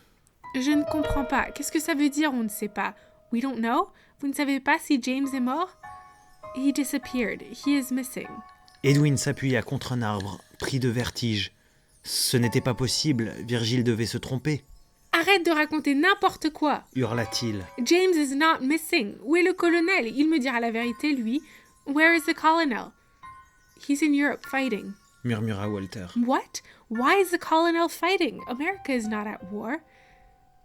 Je ne comprends pas. Qu'est-ce que ça veut dire, on ne sait pas? We don't know? Vous ne savez pas si James est mort? He disappeared. He is missing. Edwin s'appuya contre un arbre, pris de vertige. Ce n'était pas possible, Virgile devait se tromper. Arrête de raconter n'importe quoi. Hurla-t-il. James is not missing. Où est le colonel? Il me dira la vérité, lui. Where is the colonel? He's in Europe fighting. Murmura Walter. What? Why is the colonel fighting? America is not at war.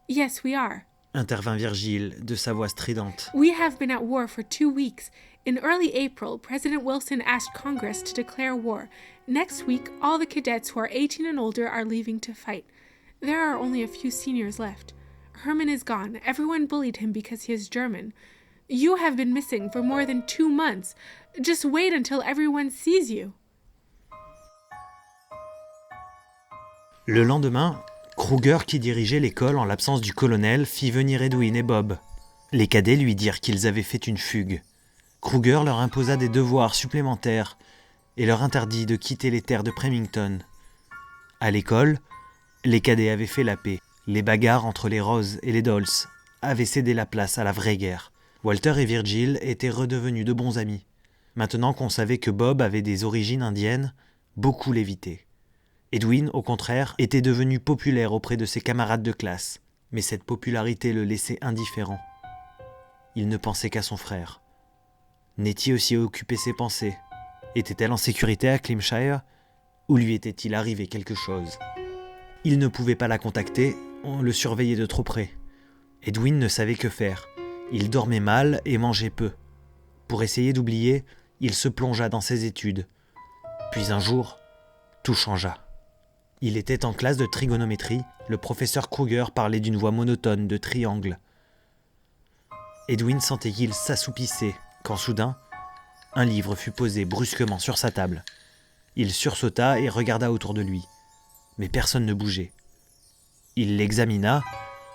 Yes, we are. Intervint Virgile, de sa voix stridente. We have been at war for 2 weeks. In early April, President Wilson asked Congress to declare war. Next week, all the cadets who are 18 and older are leaving to fight. There are only a few seniors left. Herman is gone. Everyone bullied him because he is German. You have been missing for more than 2 months. Just wait until everyone sees you. Le lendemain, Kruger, qui dirigeait l'école en l'absence du colonel, fit venir Edwin et Bob. Les cadets lui dirent qu'ils avaient fait une fugue. Kruger leur imposa des devoirs supplémentaires et leur interdit de quitter les terres de Premington. À l'école, les cadets avaient fait la paix. Les bagarres entre les Rose et les Dolls avaient cédé la place à la vraie guerre. Walter et Virgile étaient redevenus de bons amis. Maintenant qu'on savait que Bob avait des origines indiennes, beaucoup l'évitaient. Edwin, au contraire, était devenu populaire auprès de ses camarades de classe, mais cette popularité le laissait indifférent. Il ne pensait qu'à son frère. Nettie aussi occupait ses pensées. Était-elle en sécurité à Climshire, ou lui était-il arrivé quelque chose? Il ne pouvait pas la contacter, on le surveillait de trop près. Edwin ne savait que faire. Il dormait mal et mangeait peu. Pour essayer d'oublier, il se plongea dans ses études. Puis un jour, tout changea. Il était en classe de trigonométrie, le professeur Kruger parlait d'une voix monotone de triangle. Edwin sentait qu'il s'assoupissait, quand soudain, un livre fut posé brusquement sur sa table. Il sursauta et regarda autour de lui. Mais personne ne bougeait. Il l'examina.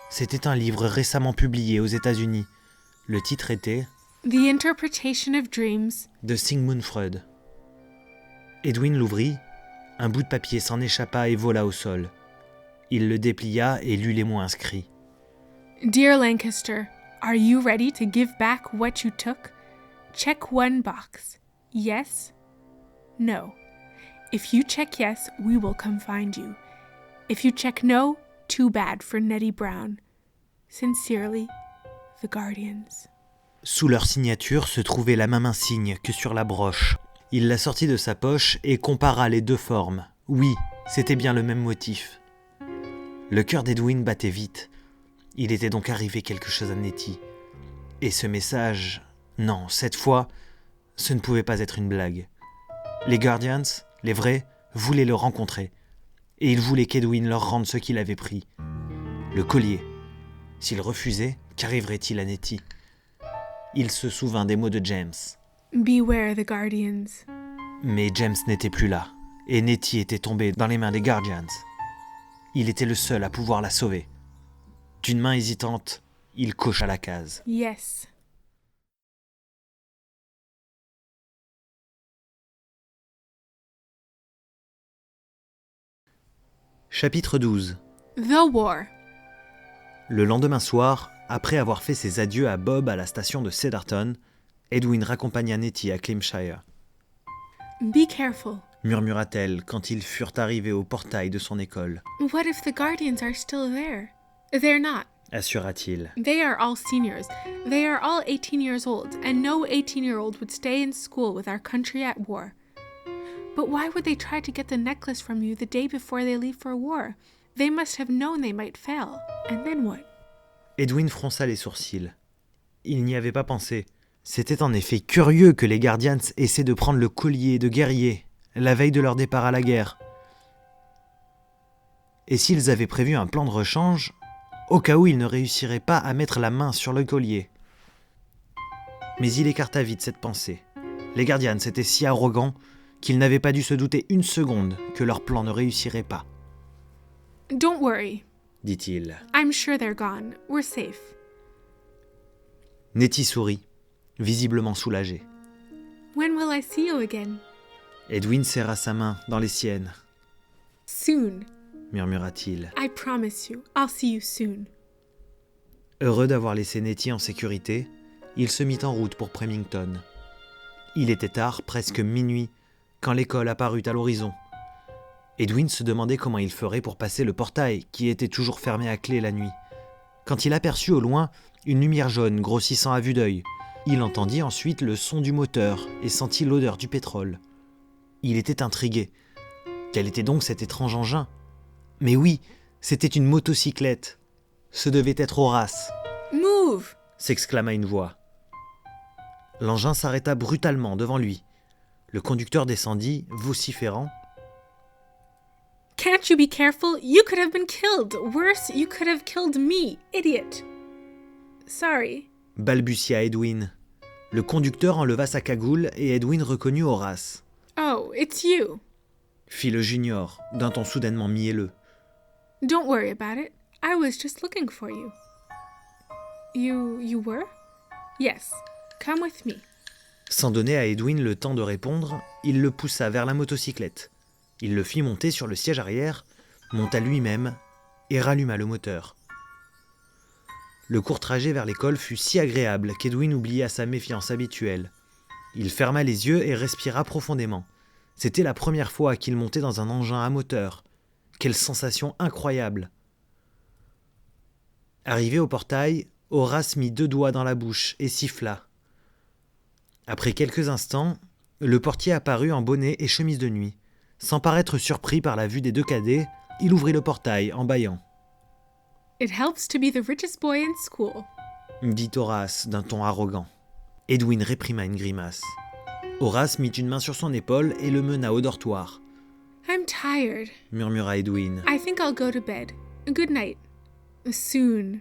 C'était un livre récemment publié aux États-Unis. Le titre était The Interpretation of Dreams de Sigmund Freud. Edwin l'ouvrit. Un bout de papier s'en échappa et vola au sol. Il le déplia et lut les mots inscrits. Dear Lancaster, are you ready to give back what you took? Check one box. Yes? No. If you check yes, we will come find you. If you check no, too bad for Nettie Brown. Sincerely, The Guardians. Sous leur signature se trouvait la même insigne que sur la broche. Il la sortit de sa poche et compara les deux formes. Oui, c'était bien le même motif. Le cœur d'Edwin battait vite. Il était donc arrivé quelque chose à Nettie. Et ce message... Non, cette fois, ce ne pouvait pas être une blague. Les Guardians, les vrais, voulaient le rencontrer. Et ils voulaient qu'Edwin leur rende ce qu'il avait pris. Le collier. S'il refusait, qu'arriverait-il à Nettie ? Il se souvint des mots de James. Beware the Guardians. Mais James n'était plus là, et Nettie était tombée dans les mains des Guardians. Il était le seul à pouvoir la sauver. D'une main hésitante, il cocha la case. Yes. Chapitre 12. The War. Le lendemain soir, après avoir fait ses adieux à Bob à la station de Cedarton, Edwin raccompagna Nettie à Climshire. Be careful. Murmura-t-elle quand ils furent arrivés au portail de son école. What if the Guardians are still there? They're not. Assura-t-il. They are all seniors. They are all 18 years old, and no 18-year-old would stay in school with our country at war. But why would they try to get the necklace from you the day before they leave for war? They must have known they might fail. And then what? Edwin fronça les sourcils. Il n'y avait pas pensé. C'était en effet curieux que les Guardians essaient de prendre le collier de guerrier, la veille de leur départ à la guerre. Et s'ils avaient prévu un plan de rechange, au cas où ils ne réussiraient pas à mettre la main sur le collier. Mais il écarta vite cette pensée. Les Guardians étaient si arrogants qu'ils n'avaient pas dû se douter une seconde que leur plan ne réussirait pas. Don't worry, dit-il. I'm sure they're gone. We're safe. Nettie sourit, visiblement soulagée. When will I see you again? Edwin serra sa main dans les siennes. Soon. Murmura-t-il. I promise you, I'll see you soon. Heureux d'avoir laissé Nettie en sécurité, il se mit en route pour Premington. Il était tard, presque minuit, quand l'école apparut à l'horizon. Edwin se demandait comment il ferait pour passer le portail, qui était toujours fermé à clé la nuit. Quand il aperçut au loin une lumière jaune grossissant à vue d'œil, il entendit ensuite le son du moteur et sentit l'odeur du pétrole. Il était intrigué. Quel était donc cet étrange engin ? Mais oui, c'était une motocyclette. Ce devait être Horace. « Move !» s'exclama une voix. L'engin s'arrêta brutalement devant lui. Le conducteur descendit, vociférant. « Can't you be careful? You could have been killed. Worse, you could have killed me, idiot. Sorry. » balbutia Edwin. Le conducteur enleva sa cagoule et Edwin reconnut Horace. « Oh, it's you. » fit le junior, d'un ton soudainement mielleux. « Don't worry about it. I was just looking for you. »« You were? Yes. Come with me. » Sans donner à Edwin le temps de répondre, il le poussa vers la motocyclette. Il le fit monter sur le siège arrière, monta lui-même et ralluma le moteur. Le court trajet vers l'école fut si agréable qu'Edwin oublia sa méfiance habituelle. Il ferma les yeux et respira profondément. C'était la première fois qu'il montait dans un engin à moteur. Quelle sensation incroyable! Arrivé au portail, Horace mit 2 doigts dans la bouche et siffla. Après quelques instants, le portier apparut en bonnet et chemise de nuit. Sans paraître surpris par la vue des 2 cadets, il ouvrit le portail en bâillant. « It helps to be the richest boy in school. » dit Horace d'un ton arrogant. Edwin réprima une grimace. Horace mit une main sur son épaule et le mena au dortoir. « I'm tired. » murmura Edwin. « I think I'll go to bed. Good night. Soon. »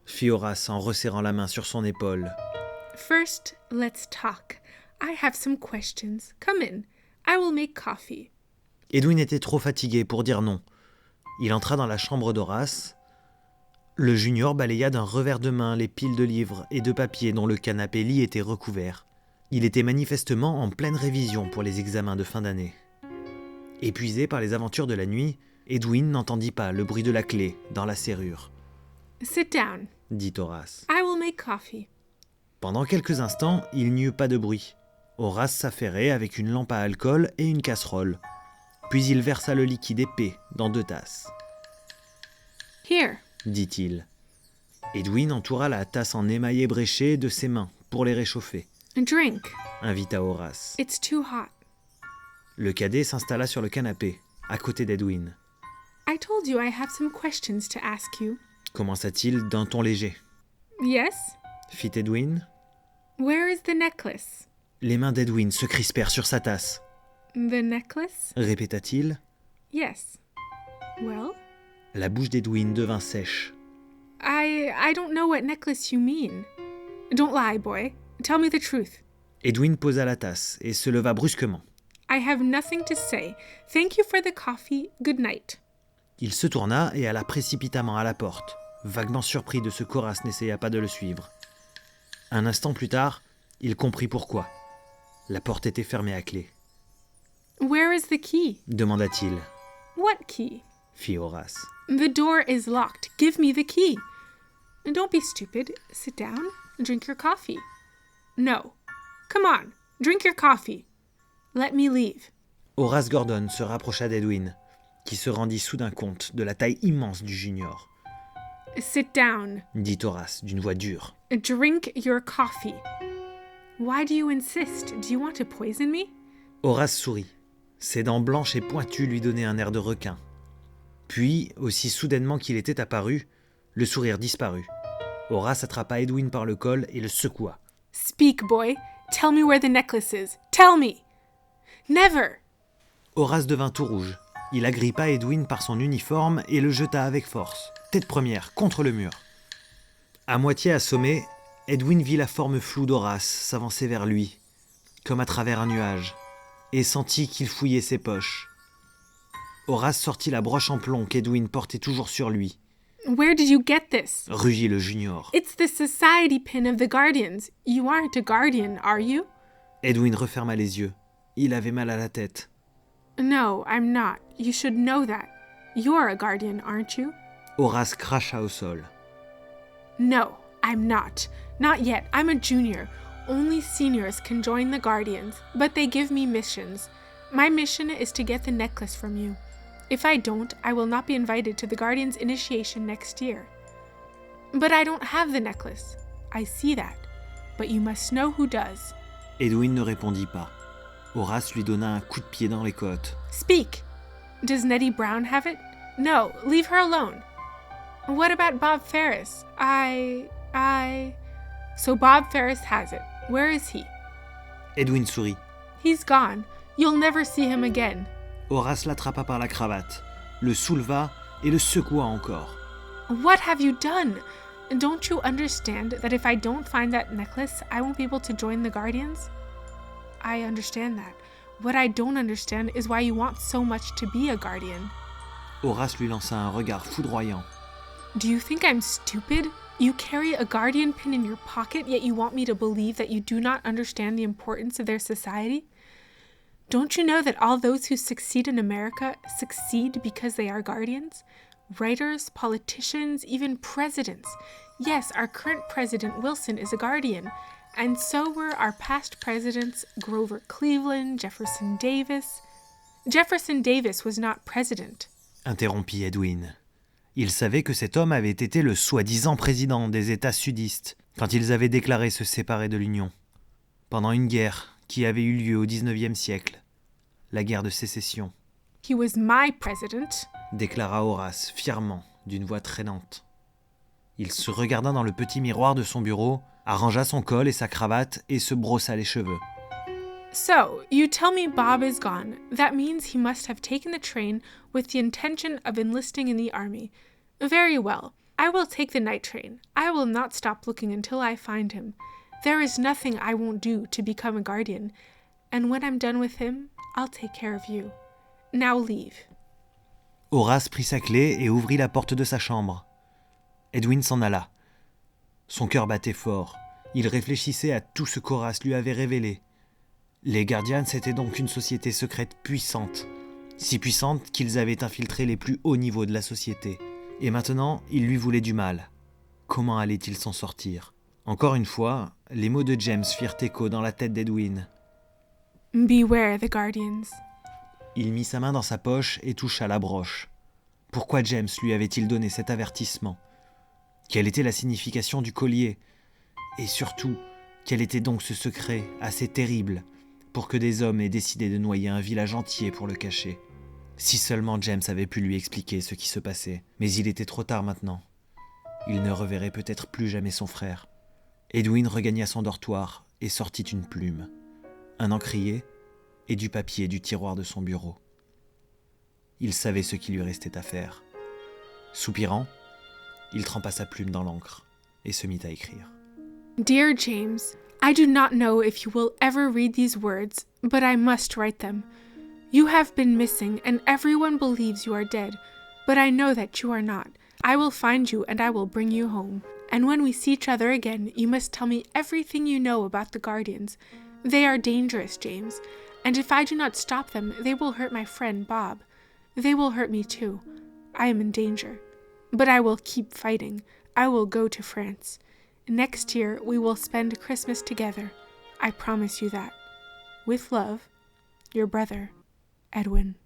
fit Horace en resserrant la main sur son épaule. « First, let's talk. I have some questions. Come in. I will make coffee. » Edwin était trop fatigué pour dire non. Il entra dans la chambre d'Horace. Le junior balaya d'un revers de main les piles de livres et de papiers dont le canapé-lit était recouvert. Il était manifestement en pleine révision pour les examens de fin d'année. Épuisé par les aventures de la nuit, Edwin n'entendit pas le bruit de la clé dans la serrure. « Sit down. » dit Horace. I will make coffee. Pendant quelques instants, il n'y eut pas de bruit. Horace s'affairait avec une lampe à alcool et une casserole. Puis il versa le liquide épais dans 2 tasses. « Here. » dit-il. Edwin entoura la tasse en émail ébréché de ses mains pour les réchauffer, Drink. invita Horace. It's too hot. Le cadet s'installa sur le canapé, à côté d'Edwin. I told you I have some questions to ask you. Commença-t-il d'un ton léger. Yes? Fit Edwin. Where is the necklace? Les mains d'Edwin se crispèrent sur sa tasse. The necklace? Répéta-t-il. Yes. Well? La bouche d'Edwin devint sèche. I don't know what necklace you mean. Don't lie, boy. Tell me the truth. Edwin posa la tasse et se leva brusquement. I have nothing to say. Thank you for the coffee. Good night. Il se tourna et alla précipitamment à la porte, vaguement surpris de ce qu'Horace n'essaya pas de le suivre. Un instant plus tard, il comprit pourquoi. La porte était fermée à clé. Where is the key? Demanda-t-il, What key? fit Horace. The door is locked. Give me the key. Don't be stupid. Sit down. Drink your coffee. No. Come on. Drink your coffee. Let me leave. Horace Gordon se rapprocha d'Edwin, qui se rendit soudain compte de la taille immense du junior. Sit down. Dit Horace d'une voix dure. Drink your coffee. Why do you insist? Do you want to poison me? Horace sourit. Ses dents blanches et pointues lui donnaient un air de requin. Puis, aussi soudainement qu'il était apparu, le sourire disparut. Horace attrapa Edwin par le col et le secoua. Speak, boy. Tell me where the necklace is. Tell me. Never. Horace devint tout rouge. Il agrippa Edwin par son uniforme et le jeta avec force, tête première, contre le mur. À moitié assommé, Edwin vit la forme floue d'Horace s'avancer vers lui, comme à travers un nuage, et sentit qu'il fouillait ses poches. Horace sortit la broche en plomb qu'Edwin portait toujours sur lui. Where did you get this? Rugit le junior. It's the society pin of the Guardians. You aren't a Guardian, are you? Edwin referma les yeux. Il avait mal à la tête. No, I'm not. You should know that. You're a Guardian, aren't you? Horace cracha au sol. No, I'm not. Not yet. I'm a junior. Only seniors can join the Guardians, but they give me missions. My mission is to get the necklace from you. If I don't, I will not be invited to the Guardians' initiation next year. But I don't have the necklace. I see that. But you must know who does. Edwin ne répondit pas. Horace lui donna un coup de pied dans les côtes. Speak! Does Nettie Brown have it? No, leave her alone. What about Bob Ferris? So Bob Ferris has it. Where is he? Edwin sourit. He's gone. You'll never see him again. Horace l'attrapa par la cravate, le souleva et le secoua encore. What have you done? Don't you understand that if I don't find that necklace, I won't be able to join the Guardians? I understand that. What I don't understand is why you want so much to be a Guardian. Horace lui lança un regard foudroyant. Do you think I'm stupid? You carry a Guardian pin in your pocket, yet you want me to believe that you do not understand the importance of their society? Don't you know that all those who succeed in America succeed because they are Guardians? Writers, politicians, even presidents. Yes, our current president, Wilson, is a Guardian. And so were our past presidents, Grover Cleveland, Jefferson Davis. Jefferson Davis was not president. Interrompit Edwin. Il savait que cet homme avait été le soi-disant président des États sudistes quand ils avaient déclaré se séparer de l'Union. Pendant une guerre qui avait eu lieu au XIXe siècle, la guerre de sécession. He was my president. Déclara Horace fièrement, d'une voix traînante. Il se regarda dans le petit miroir de son bureau, arrangea son col et sa cravate et se brossa les cheveux. So, you tell me Bob is gone. That means he must have taken the train with the intention of enlisting in the army. Very well. I will take the night train. I will not stop looking until I find him. There is nothing I won't do to become a Guardian. And when I'm done with him, I'll take care of you. Now leave. Horace prit sa clé et ouvrit la porte de sa chambre. Edwin s'en alla. Son cœur battait fort. Il réfléchissait à tout ce qu'Horace lui avait révélé. Les Guardians étaient donc une société secrète puissante, si puissante qu'ils avaient infiltré les plus hauts niveaux de la société. Et maintenant, ils lui voulaient du mal. Comment allait-il s'en sortir ? Encore une fois, les mots de James firent écho dans la tête d'Edwin. Beware the Guardians. Il mit sa main dans sa poche et toucha la broche. Pourquoi James lui avait-il donné cet avertissement ? Quelle était la signification du collier ? Et surtout, Quel était donc ce secret assez terrible pour que des hommes aient décidé de noyer un village entier pour le cacher? Si seulement James avait pu lui expliquer ce qui se passait, mais il était trop tard maintenant. Il ne reverrait peut-être plus jamais son frère. Edwin regagna son dortoir et sortit une plume, un encrier et du papier du tiroir de son bureau. Il savait ce qui lui restait à faire. Soupirant, il trempa sa plume dans l'encre et se mit à écrire. Dear James, I do not know if you will ever read these words, but I must write them. You have been missing, and everyone believes you are dead, but I know that you are not. I will find you and I will bring you home. And when we see each other again, you must tell me everything you know about the Guardians. They are dangerous, James, and if I do not stop them, they will hurt my friend Bob. They will hurt me too. I am in danger. But I will keep fighting. I will go to France. Next year, we will spend Christmas together. I promise you that. With love, your brother, Edwin.